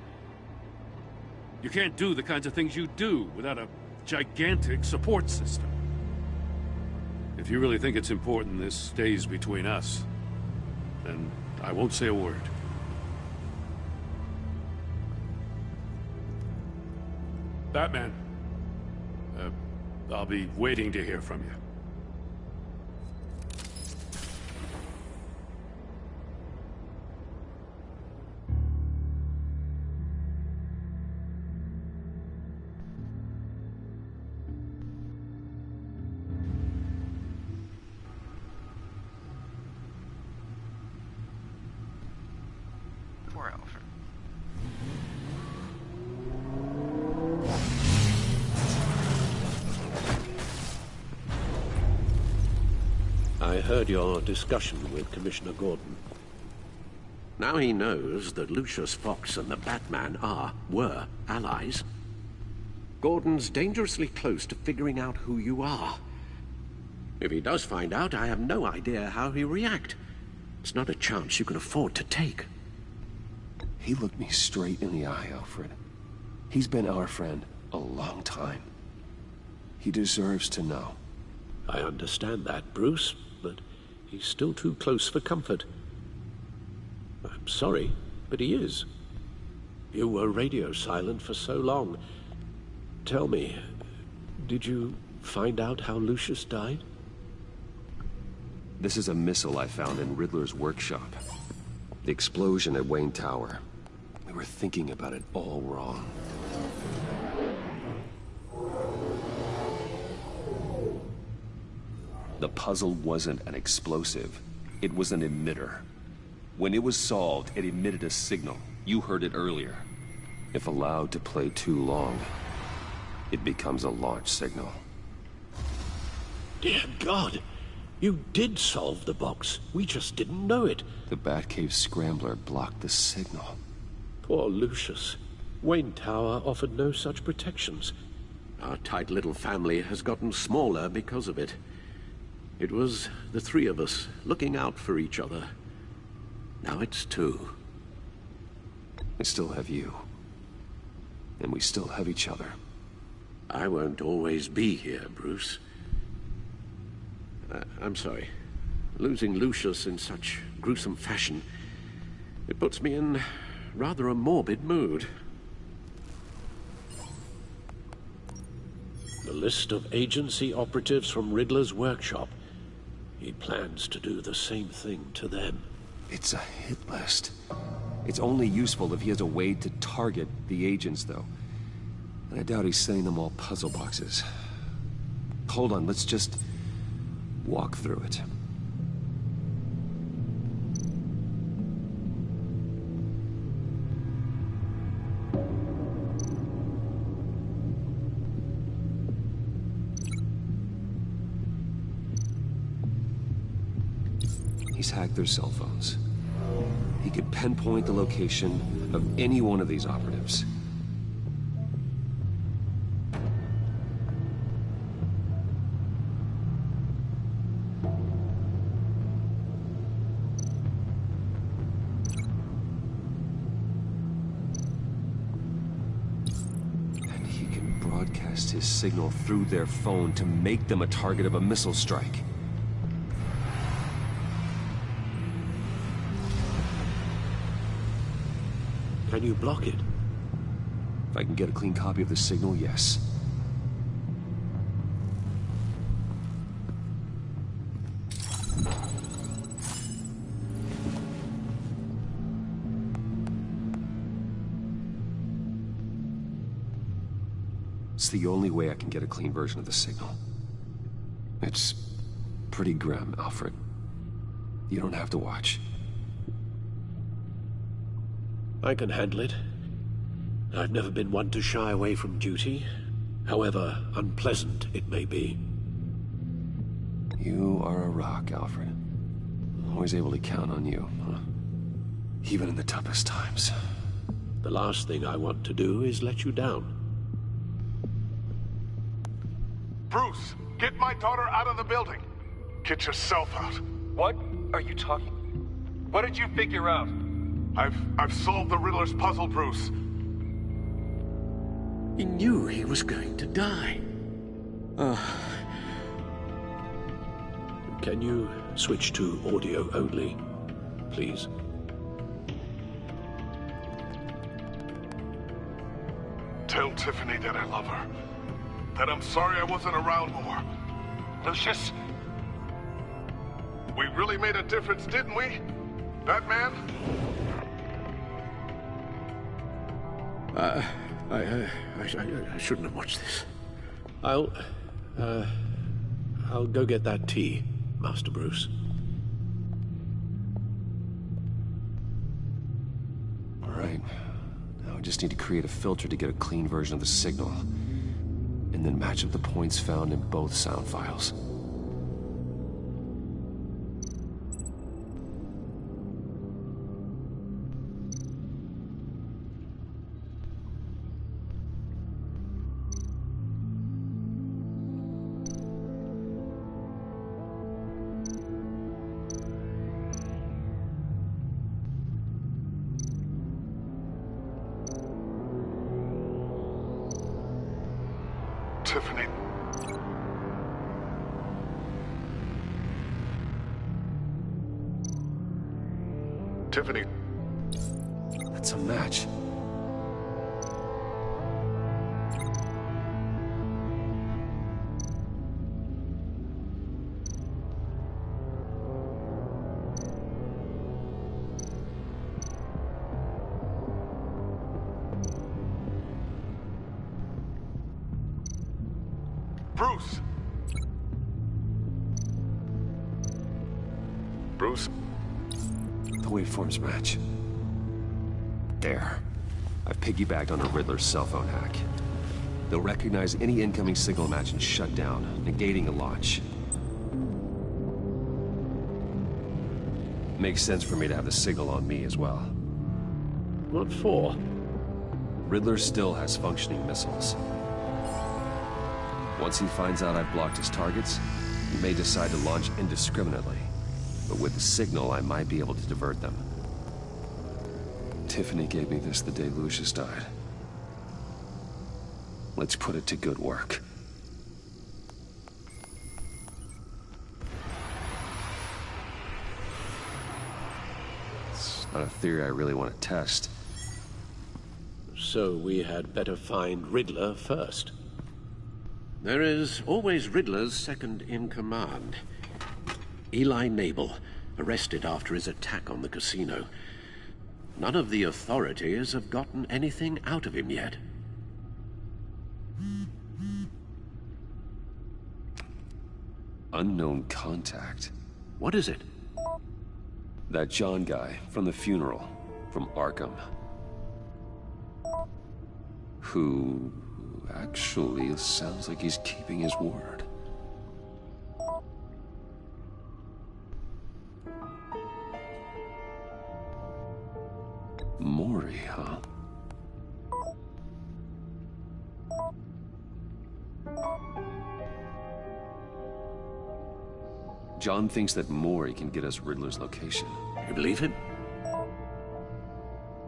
You can't do the kinds of things you do without a gigantic support system. If you really think it's important this stays between us, then I won't say a word. Batman, I'll be waiting to hear from you. heard your discussion with Commissioner Gordon. Now he knows that Lucius Fox and the Batman were allies. Gordon's dangerously close to figuring out who you are. If he does find out, I have no idea how he'll react. It's not a chance you can afford to take. He looked me straight in the eye, Alfred. He's been our friend a long time. He deserves to know. I understand that, Bruce, but he's still too close for comfort. I'm sorry, but he is. You were radio silent for so long. Tell me, did you find out how Lucius died? This is a missile I found in Riddler's workshop. The explosion at Wayne Tower. We were thinking about it all wrong. The puzzle wasn't an explosive. It was an emitter. When it was solved, it emitted a signal. You heard it earlier. If allowed to play too long, it becomes a launch signal. Dear God! You did solve the box. We just didn't know it. The Batcave scrambler blocked the signal. Poor Lucius. Wayne Tower offered no such protections. Our tight little family has gotten smaller because of it. It was the three of us looking out for each other. Now it's two. I still have you. And we still have each other. I won't always be here, Bruce. I'm sorry. Losing Lucius in such gruesome fashion, it puts me in rather a morbid mood. The list of agency operatives from Riddler's workshop. He plans to do the same thing to them. It's a hit list. It's only useful if he has a way to target the agents, though. And I doubt he's sending them all puzzle boxes. Hold on, let's just walk through it. He's hacked their cell phones. He could pinpoint the location of any one of these operatives. And he can broadcast his signal through their phone to make them a target of a missile strike. Can you block it? If I can get a clean copy of the signal, yes. It's the only way I can get a clean version of the signal. It's pretty grim, Alfred. You don't have to watch. I can handle it. I've never been one to shy away from duty, however unpleasant it may be. You are a rock, Alfred. Always able to count on you, huh? Even in the toughest times. The last thing I want to do is let you down. Bruce, get my daughter out of the building. Get yourself out. What are you talking? What did you figure out? I've solved the Riddler's puzzle, Bruce. He knew he was going to die. Can you switch to audio only, please? Tell Tiffany that I love her. That I'm sorry I wasn't around more. Lucius? We really made a difference, didn't we? Batman? I shouldn't have watched this. I'll go get that tea, Master Bruce. All right. Now I just need to create a filter to get a clean version of the signal. And then match up the points found in both sound files. Tiffany. Tiffany. That's a match. Bruce! Bruce? The waveforms match. There. I've piggybacked on a Riddler's cell phone hack. They'll recognize any incoming signal match and shut down, negating a launch. Makes sense for me to have the signal on me as well. What for? Riddler still has functioning missiles. Once he finds out I've blocked his targets, he may decide to launch indiscriminately. But with the signal, I might be able to divert them. Tiffany gave me this the day Lucius died. Let's put it to good work. It's not a theory I really want to test. So we had better find Riddler first. There is always Riddler's second in command. Eli Nabel, arrested after his attack on the casino. None of the authorities have gotten anything out of him yet. Unknown contact. What is it? That John guy from the funeral, from Arkham. Who actually sounds like he's keeping his word. Mori, huh? John thinks that Mori can get us Riddler's location. You believe him?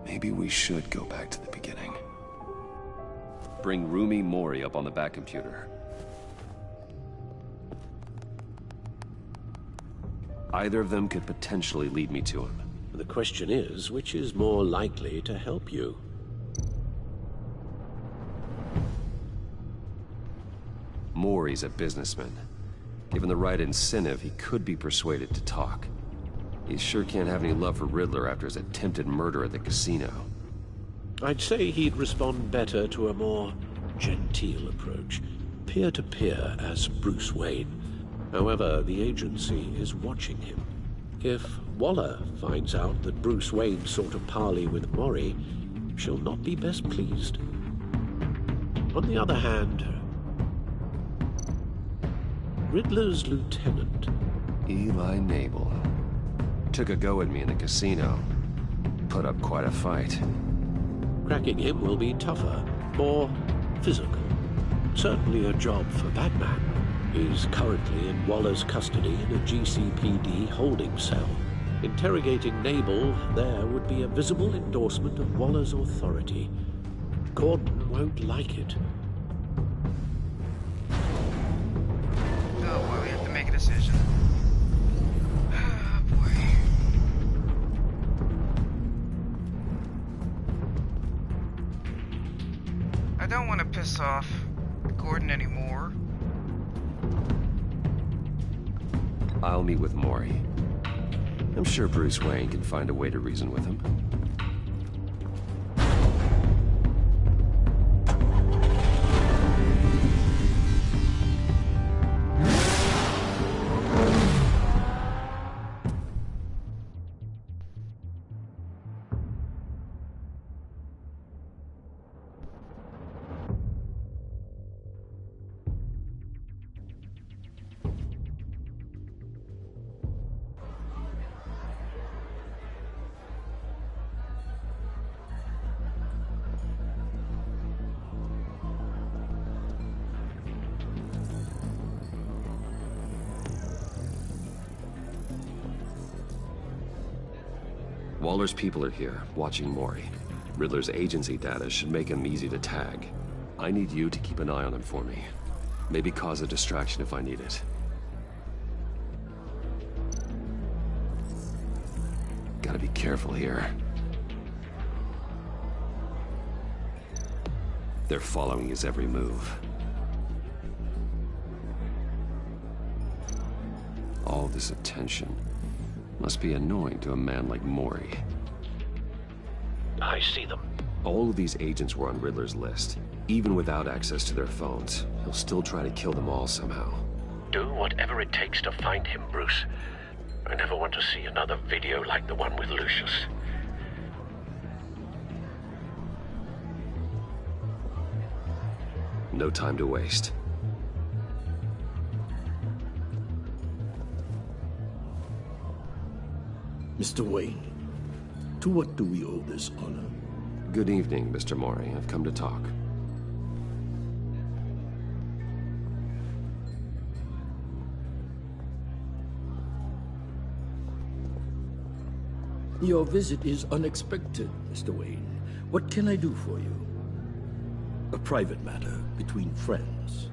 Maybe we should go back to the beginning. Bring Rumi Mori up on the back computer. Either of them could potentially lead me to him. The question is, which is more likely to help you? Mori's a businessman. Given the right incentive, he could be persuaded to talk. He sure can't have any love for Riddler after his attempted murder at the casino. I'd say he'd respond better to a more genteel approach, peer-to-peer as Bruce Wayne. However, the agency is watching him. If Waller finds out that Bruce Wayne sought a parley with Mori, she'll not be best pleased. On the other hand, Riddler's lieutenant, Eli Nabel, took a go at me in the casino. Put up quite a fight. Cracking him will be tougher, more physical. Certainly a job for Batman. He's currently in Waller's custody in a GCPD holding cell. Interrogating Nabel there would be a visible endorsement of Waller's authority. Gordon won't like it. Oh boy, we have to make a decision. Oh boy. I don't want to piss off Gordon anymore. I'll meet with Mori. I'm sure Bruce Wayne can find a way to reason with him. Waller's people are here, watching Mori. Riddler's agency data should make him easy to tag. I need you to keep an eye on him for me. Maybe cause a distraction if I need it. Gotta be careful here. They're following his every move. All this attention must be annoying to a man like Mori. I see them. All of these agents were on Riddler's list. Even without access to their phones, he'll still try to kill them all somehow. Do whatever it takes to find him, Bruce. I never want to see another video like the one with Lucius. No time to waste. Mr. Wayne, to what do we owe this honor? Good evening, Mr. Mori. I've come to talk. Your visit is unexpected, Mr. Wayne. What can I do for you? A private matter between friends.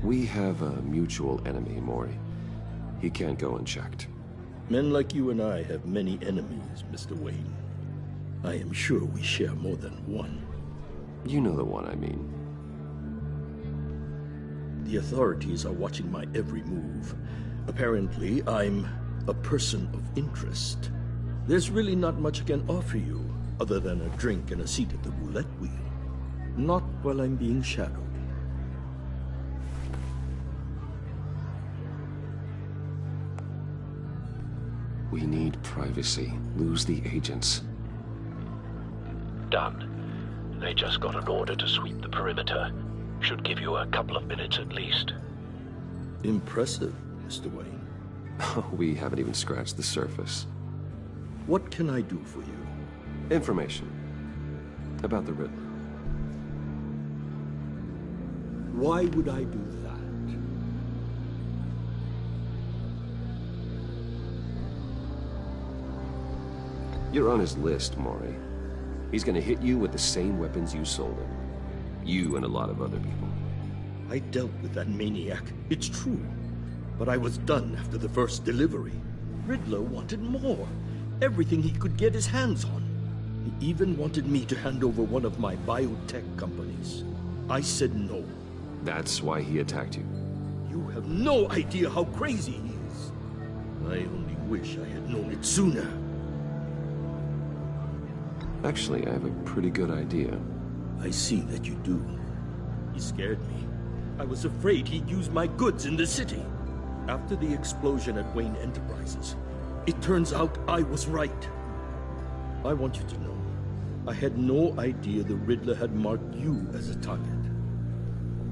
We have a mutual enemy, Mori. He can't go unchecked. Men like you and I have many enemies, Mr. Wayne. I am sure we share more than one. You know the one I mean. The authorities are watching my every move. Apparently, I'm a person of interest. There's really not much I can offer you, other than a drink and a seat at the roulette wheel. Not while I'm being shadowed. We need privacy. Lose the agents. Done. They just got an order to sweep the perimeter. Should give you a couple of minutes at least. Impressive, Mr. Wayne. We haven't even scratched the surface. What can I do for you? Information. About the Riddler. Why would I do that? You're on his list, Mori. He's gonna hit you with the same weapons you sold him. You and a lot of other people. I dealt with that maniac, it's true. But I was done after the first delivery. Riddler wanted more. Everything he could get his hands on. He even wanted me to hand over one of my biotech companies. I said no. That's why he attacked you. You have no idea how crazy he is. I only wish I had known it sooner. Actually, I have a pretty good idea. I see that you do. He scared me. I was afraid he'd use my goods in the city. After the explosion at Wayne Enterprises, it turns out I was right. I want you to know, I had no idea the Riddler had marked you as a target.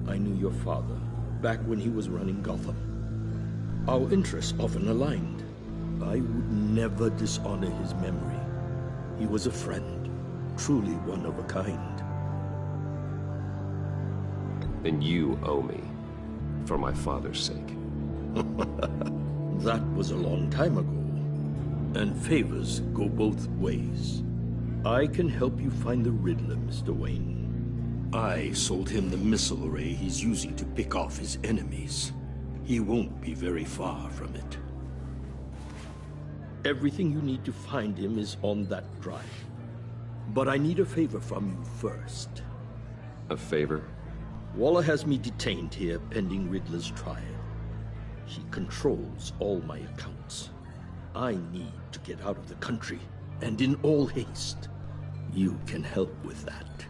I knew your father back when he was running Gotham. Our interests often aligned. I would never dishonor his memory. He was a friend, truly one of a kind. Then you owe me, for my father's sake. That was a long time ago, and favors go both ways. I can help you find the Riddler, Mr. Wayne. I sold him the missile array he's using to pick off his enemies. He won't be very far from it. Everything you need to find him is on that drive. But I need a favor from you first. A favor? Waller has me detained here pending Riddler's trial. He controls all my accounts. I need to get out of the country, and in all haste. You can help with that.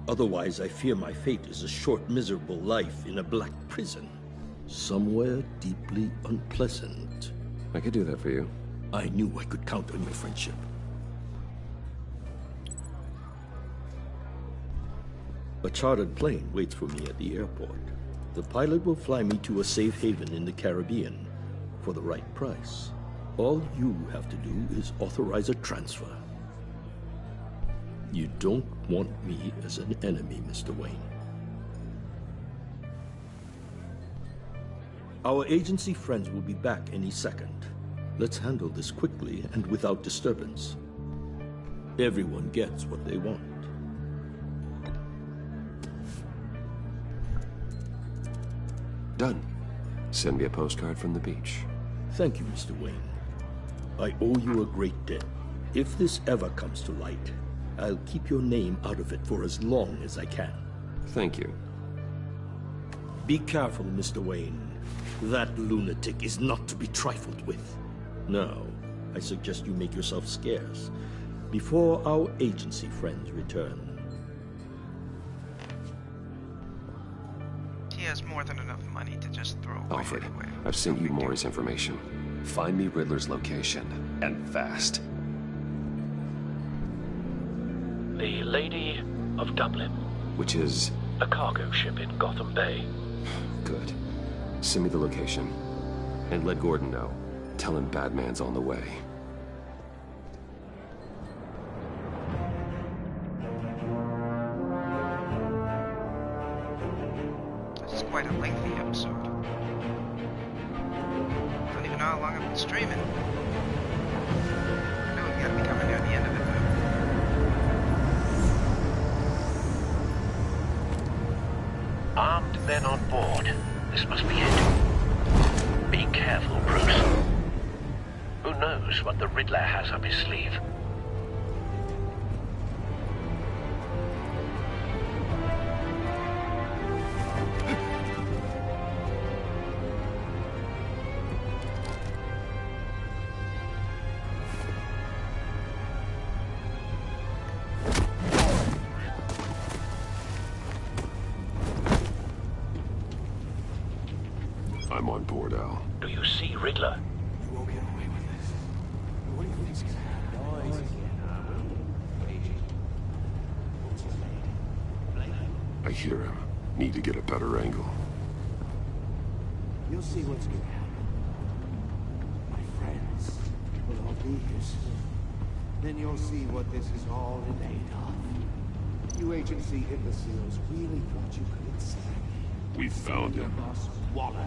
Otherwise, I fear my fate is a short, miserable life in a black prison. Somewhere deeply unpleasant. I could do that for you. I knew I could count on your friendship. A chartered plane waits for me at the airport. The pilot will fly me to a safe haven in the Caribbean for the right price. All you have to do is authorize a transfer. You don't want me as an enemy, Mr. Wayne. Our agency friends will be back any second. Let's handle this quickly and without disturbance. Everyone gets what they want. Done. Send me a postcard from the beach. Thank you, Mr. Wayne. I owe you a great debt. If this ever comes to light, I'll keep your name out of it for as long as I can. Thank you. Be careful, Mr. Wayne. That lunatic is not to be trifled with. Now, I suggest you make yourself scarce before our agency friends return. He has more than enough money to just throw away Alfred, anyway. I've sent you Maury's information. Find me Riddler's location, and fast. The Lady of Dublin. Which is? A cargo ship in Gotham Bay. Good. Send me the location. And let Gordon know. Tell him Batman's on the way. This is quite a lengthy episode. Don't even know how long I've been streaming. I know we gotta be coming near the end of it though. Armed men on board. This must be it. Be careful, Bruce. Who knows what the Riddler has up his sleeve? I'm on board, Al. Do you see Riddler? You won't get away with this. What do you think's gonna happen? Noise again, I hear him. Need to get a better angle. You'll see what's gonna happen. My friends will all be here soon. Then you'll see what this is all in aid of. You agency imbeciles really thought you could enslave me. We found him. Boss Waller.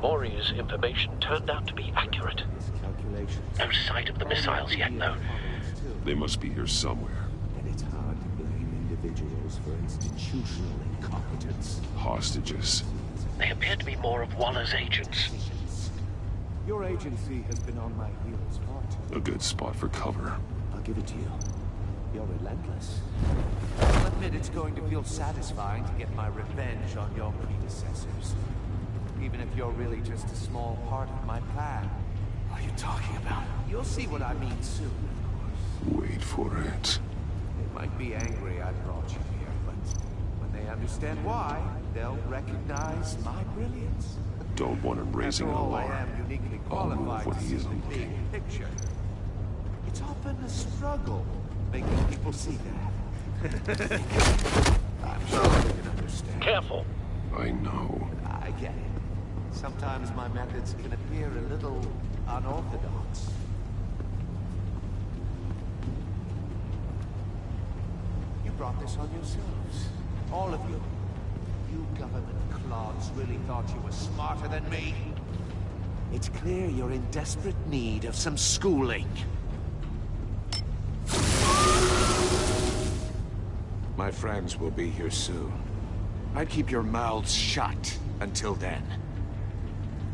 Maury's information turned out to be accurate. No sight of the missiles yet, though. They must be here somewhere. And it's hard to blame individuals for institutional incompetence. Hostages. They appear to be more of Waller's agents. Your agency has been on my heels far too. A good spot for cover. I'll give it to you. You're relentless. I'll admit it's going to feel satisfying to get my revenge on your predecessors. Even if you're really just a small part of my plan. What are you talking about? You'll see what I mean soon, of course. Wait for it. They might be angry I brought you here, but when they understand why, they'll recognize my brilliance. Don't want him raising an After all, I alarm. am uniquely I'll move qualified when to he see isn't the looking. big picture. It's often a struggle making people see that. I'm sure they can understand. Careful. I know. I get it. Sometimes my methods can appear a little unorthodox. You brought this on yourselves. All of you. You government clods really thought you were smarter than me. It's clear you're in desperate need of some schooling. My friends will be here soon. I'd keep your mouths shut until then.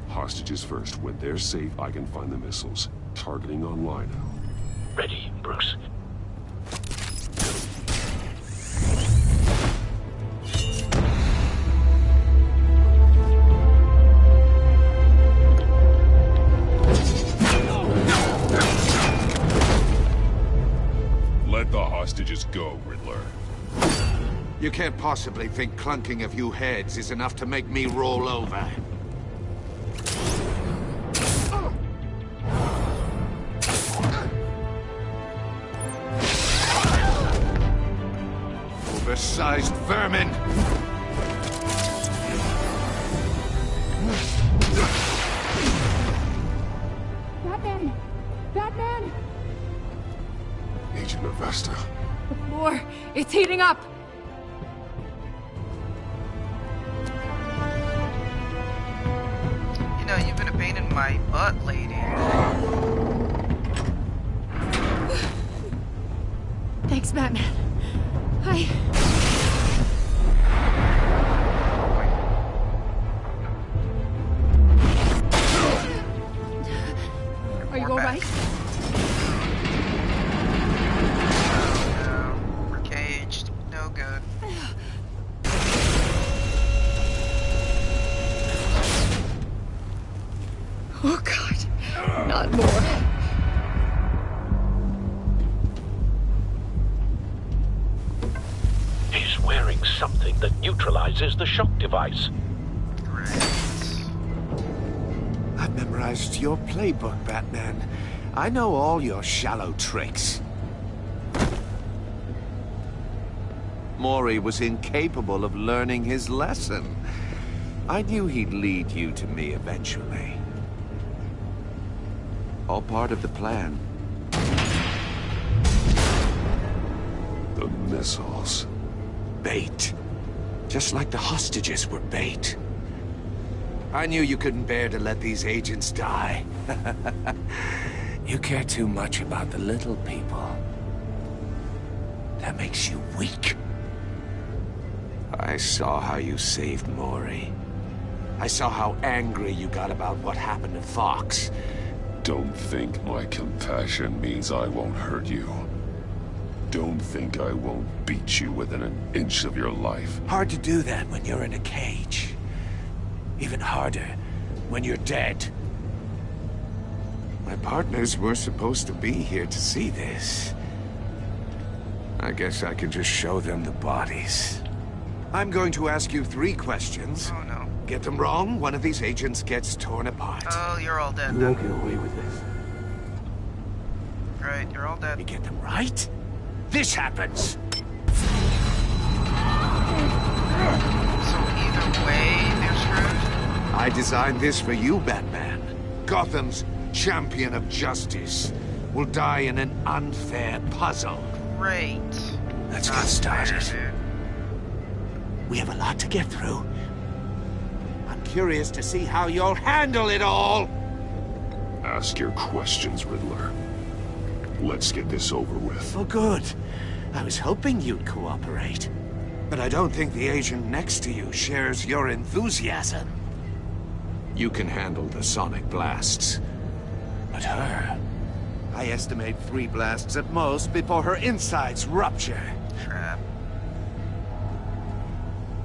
Hostages first. When they're safe, I can find the missiles. Targeting on Lino. Ready, Bruce. Let the hostages go, Riddler. You can't possibly think clunking a few heads is enough to make me roll over. Oversized vermin! Batman! Batman! Agent Avesta. The floor, it's heating up! You know, you've been a pain in my butt, lady. Thanks, Batman. that neutralizes the shock device. I've memorized your playbook, Batman. I know all your shallow tricks. Mori was incapable of learning his lesson. I knew he'd lead you to me eventually. All part of the plan. The missiles. Bait. Just like the hostages were bait. I knew you couldn't bear to let these agents die. You care too much about the little people. That makes you weak. I saw how you saved Mori. I saw how angry you got about what happened to Fox. Don't think my compassion means I won't hurt you. Don't think I won't beat you within an inch of your life. Hard to do that when you're in a cage. Even harder when you're dead. My partners were supposed to be here to see this. I guess I can just show them the bodies. I'm going to ask you 3 questions. Oh no. Get them wrong, one of these agents gets torn apart. Oh, you're all dead. You won't get away with this. Right, you're all dead. You get them right? This happens! So either way, they're screwed? I designed this for you, Batman. Gotham's champion of justice will die in an unfair puzzle. Great. Let's get started. We have a lot to get through. I'm curious to see how you'll handle it all. Ask your questions, Riddler. Let's get this over with. Oh, good. I was hoping you'd cooperate. But I don't think the agent next to you shares your enthusiasm. You can handle the sonic blasts. But her... I estimate 3 blasts at most before her insides rupture. Trap.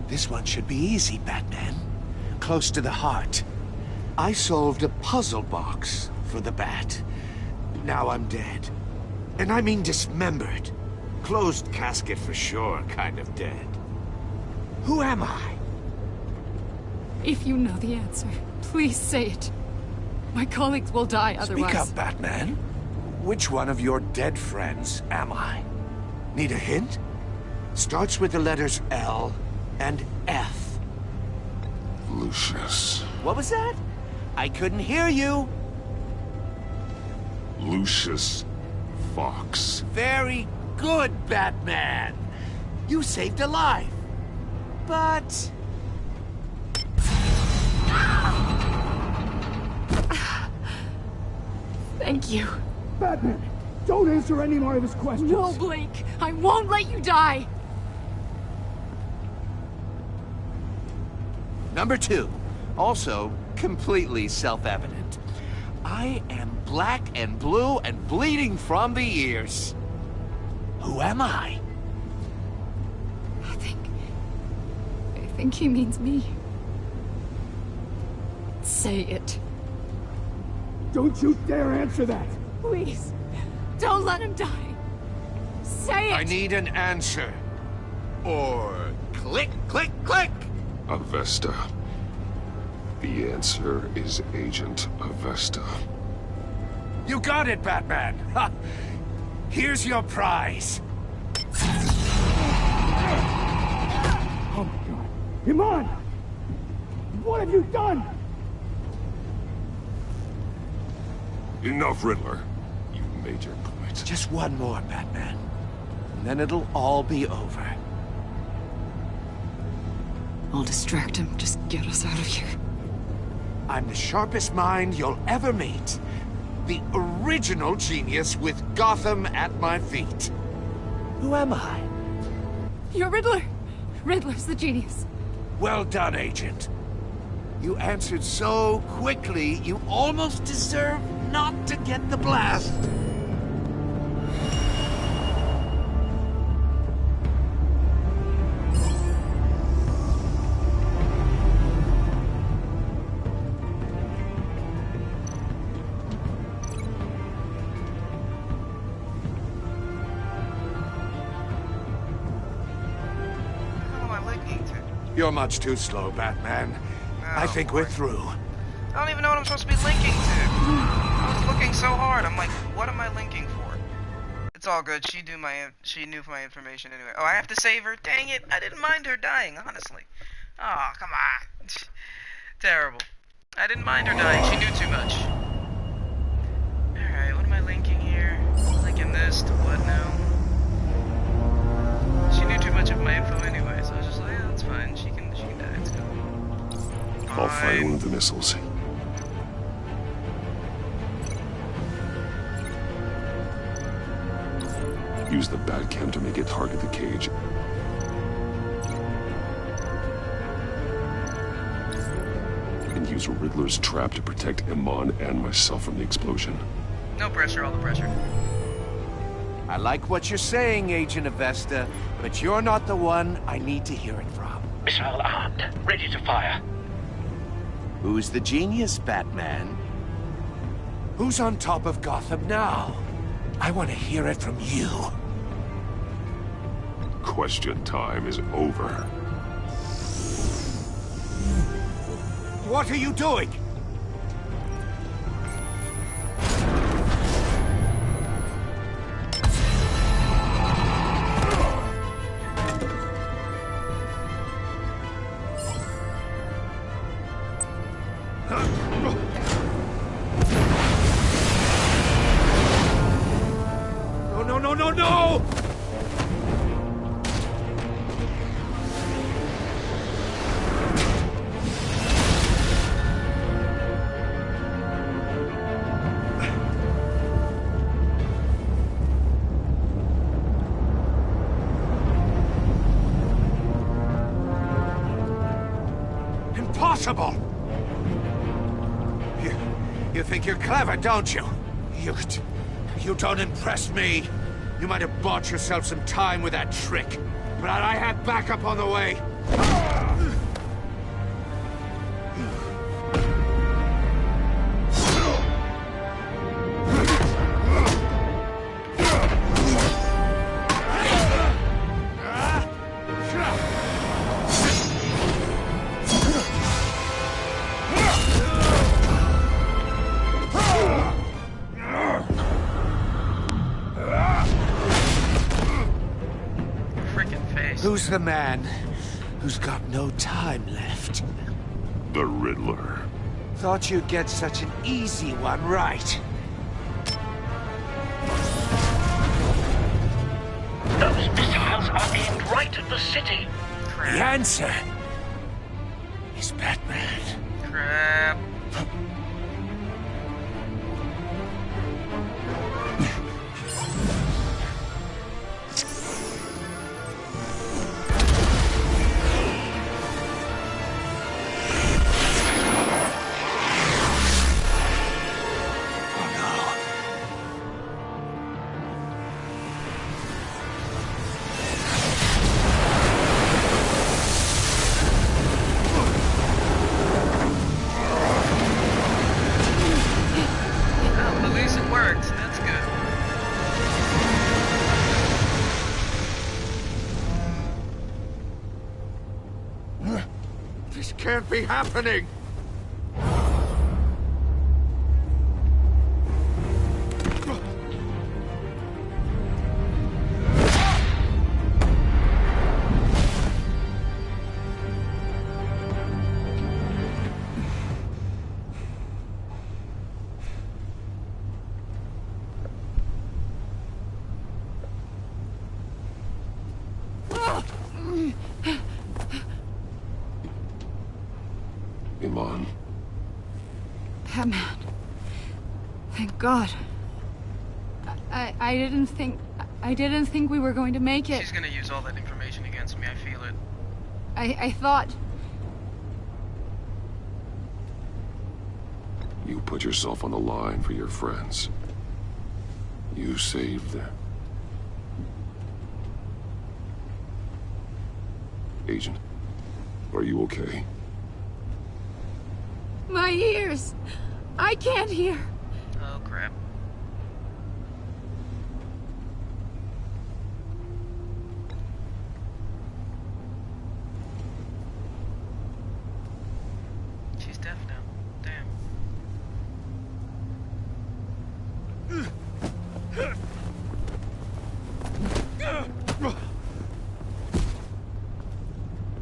This one should be easy, Batman. Close to the heart. I solved a puzzle box for the Bat. Now I'm dead. And I mean dismembered. Closed casket for sure, kind of dead. Who am I? If you know the answer, please say it. My colleagues will die otherwise. Speak up, Batman. Which one of your dead friends am I? Need a hint? Starts with the letters L and F. Lucius. What was that? I couldn't hear you. Lucius Fox. Very good, Batman. You saved a life. But... Thank you. Batman, don't answer any more of his questions. No, Blake. I won't let you die. Number 2. Also, completely self-evident. I am black and blue and bleeding from the ears. Who am I? I think he means me. Say it. Don't you dare answer that! Please, don't let him die. Say it! I need an answer. Or click, click, click! Avesta. The answer is Agent Avesta. You got it, Batman! Ha. Here's your prize. Oh my God. Iman! What have you done? Enough, Riddler. You made your point. Just one more, Batman. And then it'll all be over. I'll distract him. Just get us out of here. I'm the sharpest mind you'll ever meet. The original genius with Gotham at my feet. Who am I? You're Riddler. Riddler's the genius. Well done, Agent. You answered so quickly, you almost deserve not to get the blast. How am I linking to? You're much too slow, Batman. I think we're through. I don't even know what I'm supposed to be linking to. I was looking so hard. I'm like, what am I linking for? It's all good. She knew my information anyway. Oh, I have to save her. Dang it! I didn't mind her dying, honestly. Oh, come on. Terrible. I didn't mind her dying. She knew too much. All right, what am I linking here? Linking this to what now? She knew too much of my info anyway, so I was just like, yeah, that's fine. She can die. It's good. I'll fire one of the missiles. Use the Batcam to make it target the cage. And use Riddler's trap to protect Iman and myself from the explosion. No pressure, all the pressure. I like what you're saying, Agent Avesta, but you're not the one I need to hear it from. Missile armed, ready to fire. Who's the genius, Batman? Who's on top of Gotham now? I want to hear it from you. Question time is over. What are you doing? No! Impossible! You think you're clever, don't you? You don't impress me. You might have bought yourself some time with that trick, but I had backup on the way. Who's the man who's got no time left? The Riddler. Thought you'd get such an easy one right. Those missiles are aimed right at the city. Crap. The answer is Batman. Crap. This can't be happening! Iman. Batman. Thank God. I didn't think we were going to make it. She's gonna use all that information against me, I feel it. I thought... You put yourself on the line for your friends. You saved them. Agent, are you okay? My ears! I can't hear! Oh, crap. she's deaf now. Damn.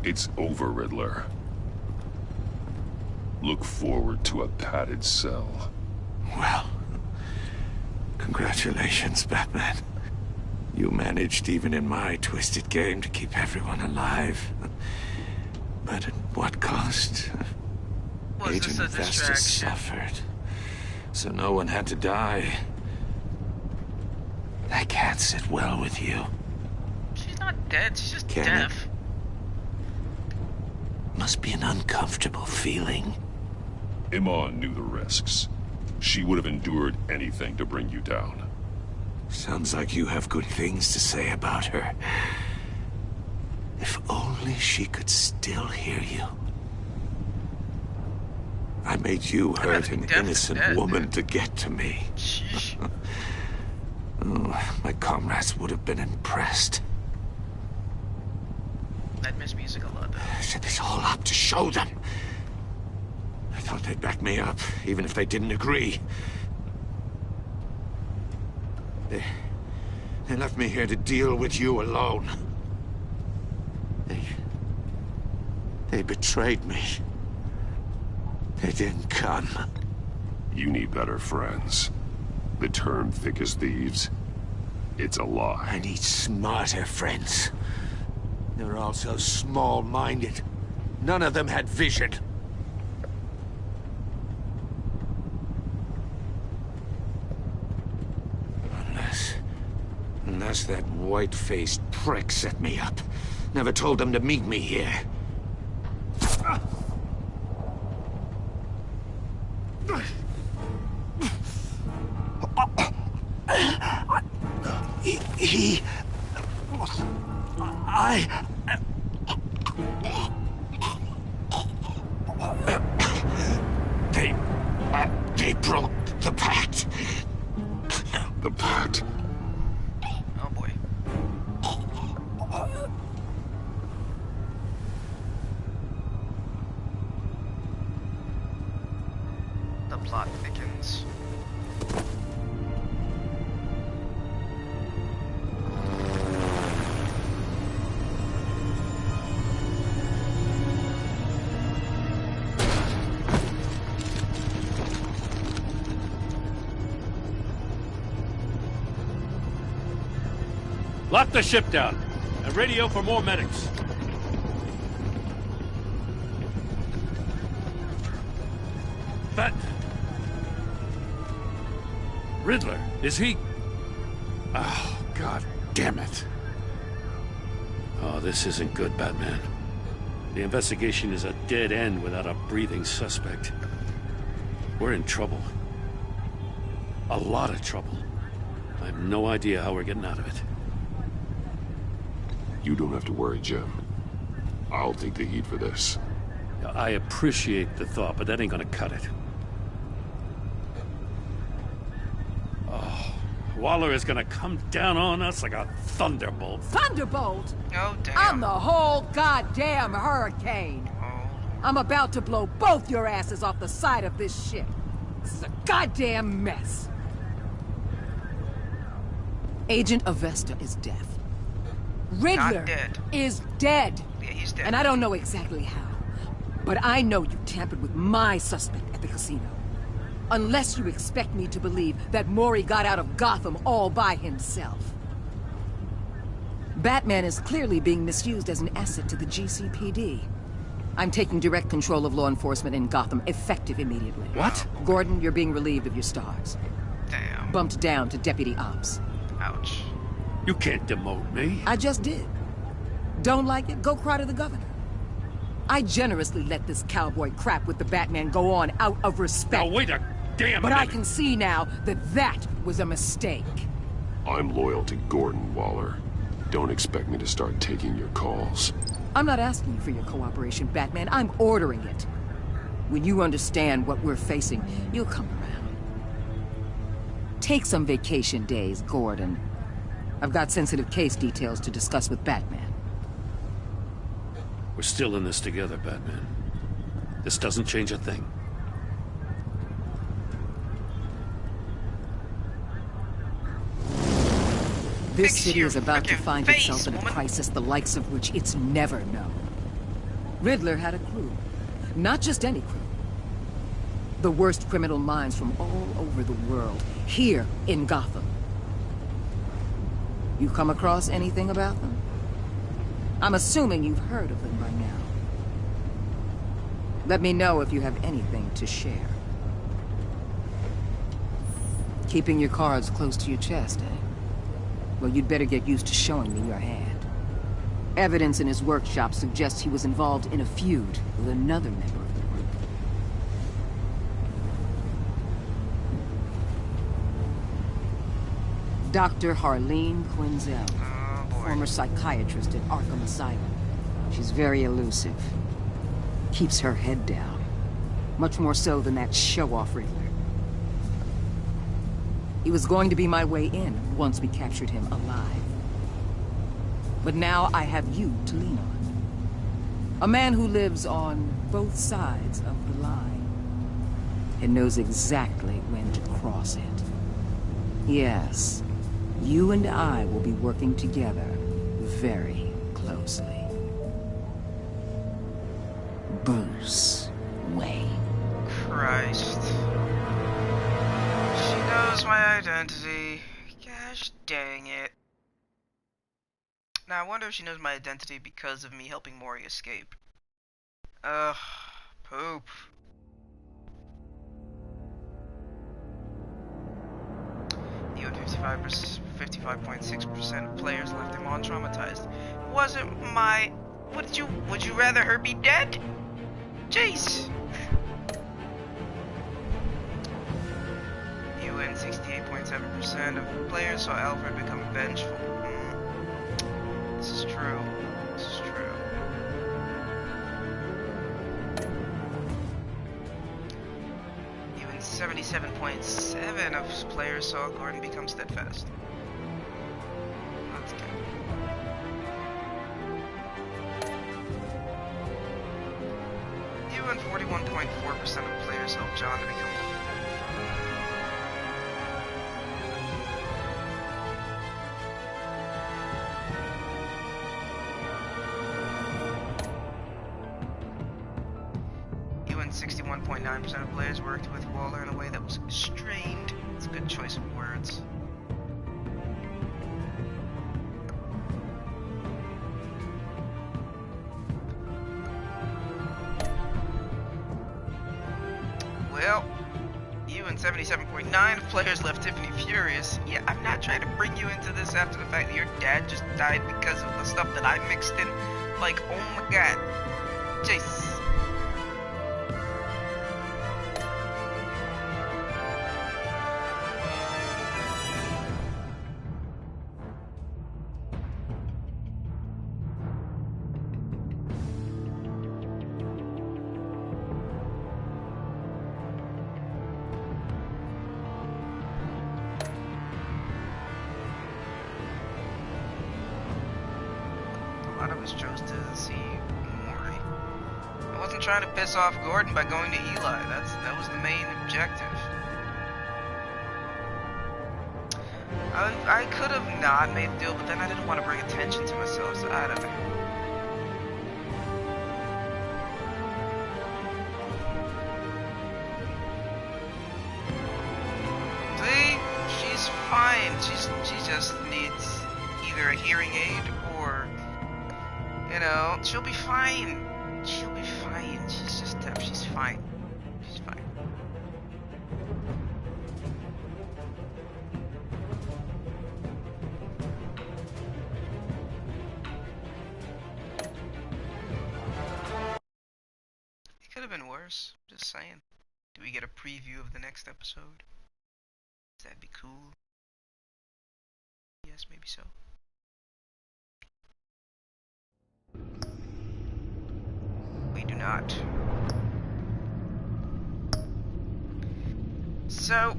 It's over, Riddler. Look forward to a padded cell. Well, congratulations, Batman. You managed, even in my twisted game, to keep everyone alive. But at what cost? Agent Avesta suffered, so no one had to die. That can't sit well with you. She's not dead, she's just Can deaf. Must be an uncomfortable feeling. Iman knew the risks. She would have endured anything to bring you down. Sounds like you have good things to say about her. If only she could still hear you. I made you hurt an innocent woman to get to me. Oh, my comrades would have been impressed. I'd miss music a lot, though. I set this all up to show them. I thought they'd back me up, even if they didn't agree. They left me here to deal with you alone. They betrayed me. They didn't come. You need better friends. The term thick as thieves, it's a lie. I need smarter friends. They're all so small-minded. None of them had vision. Unless that white-faced prick set me up. Never told them to meet me here. They broke the pact. The pact? Oh boy. The plot thickens. Lock the ship down and radio for more medics. But Riddler, is he? Oh, God damn it. Oh, this isn't good, Batman. The investigation is a dead end without a breathing suspect. We're in trouble. A lot of trouble. I have no idea how we're getting out of it. You don't have to worry, Jim. I'll take the heat for this. I appreciate the thought, but that ain't gonna cut it. Oh, Waller is gonna come down on us like a thunderbolt. Thunderbolt? Oh, damn. I'm the whole goddamn hurricane. I'm about to blow both your asses off the side of this ship. This is a goddamn mess. Agent Avesta is deaf. Riddler is dead. Yeah, he's dead. And I don't know exactly how. But I know you tampered with my suspect at the casino. Unless you expect me to believe that Mori got out of Gotham all by himself. Batman is clearly being misused as an asset to the GCPD. I'm taking direct control of law enforcement in Gotham, effective immediately. What? Gordon, you're being relieved of your stars. Damn. Bumped down to Deputy Ops. Ouch. You can't demote me. I just did. Don't like it? Go cry to the governor. I generously let this cowboy crap with the Batman go on out of respect. Now wait a damn But minute. I can see now that that was a mistake. I'm loyal to Gordon, Waller. Don't expect me to start taking your calls. I'm not asking you for your cooperation, Batman. I'm ordering it. When you understand what we're facing, you'll come around. Take some vacation days, Gordon. I've got sensitive case details to discuss with Batman. We're still in this together, Batman. This doesn't change a thing. This city is about to find itself in a crisis the likes of which it's never known. Riddler had a crew. Not just any crew. The worst criminal minds from all over the world, here in Gotham. You come across anything about them? I'm assuming you've heard of them by now. Let me know if you have anything to share. Keeping your cards close to your chest, eh? Well, you'd better get used to showing me your hand. Evidence in his workshop suggests he was involved in a feud with another member of the group. Dr. Harleen Quinzel, former psychiatrist at Arkham Asylum. She's very elusive. Keeps her head down. Much more so than that show-off Riddler. He was going to be my way in once we captured him alive. But now I have you to lean on. A man who lives on both sides of the line and knows exactly when to cross it. Yes, you and I will be working together very closely. Bruce Wayne. Christ. She knows my identity. Gosh dang it. Now I wonder if she knows my identity because of me helping Mori escape. Ugh. Poop. You had 55.6% of players left him traumatized. It wasn't my... Would you rather her be dead? Jeez. You win 68.7% of players saw Alfred become vengeful. This is true. This is true. Even 77.7% of players saw Gordon become steadfast. That's good. Even 41.4% of players helped John to become and 61.9% of players worked with Waller in a way that was strained. It's a good choice of words. Well, you and 77.9% of players left Tiffany furious. Yeah, I'm not trying to bring you into this after the fact that your dad just died because of the stuff that I mixed in. Like, oh my god. Jace. Chose to see Mori. I wasn't trying to piss off Gordon by going to Eli. That was the main objective. I could have not made a deal, but then I didn't want to bring attention to myself, so I don't know. See? She's fine. She just needs either a hearing aid or... You know, she'll be fine. She'll be fine. She's just deaf. She's fine. She's fine. It could have been worse. Just saying. Do we get a preview of the next episode? That'd be cool. Yes, maybe so. We do not. So,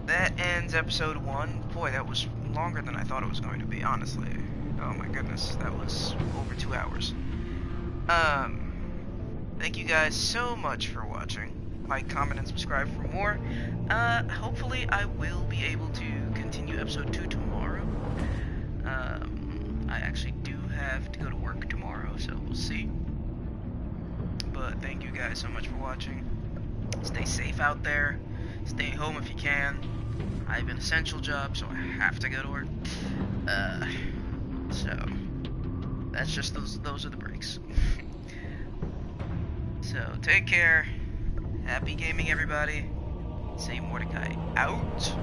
that ends episode 1. Boy, that was longer than I thought it was going to be, honestly. Oh my goodness, that was over 2 hours. Thank you guys so much for watching. Like, comment, and subscribe for more. Hopefully I will be able to continue episode 2 tomorrow. I actually do have to go to work tomorrow, so we'll see. But thank you guys so much for watching. Stay safe out there. Stay home if you can. I have an essential job, so I have to go to work. So that's just those are the breaks. So take care. Happy gaming, everybody. SaintMortichai out.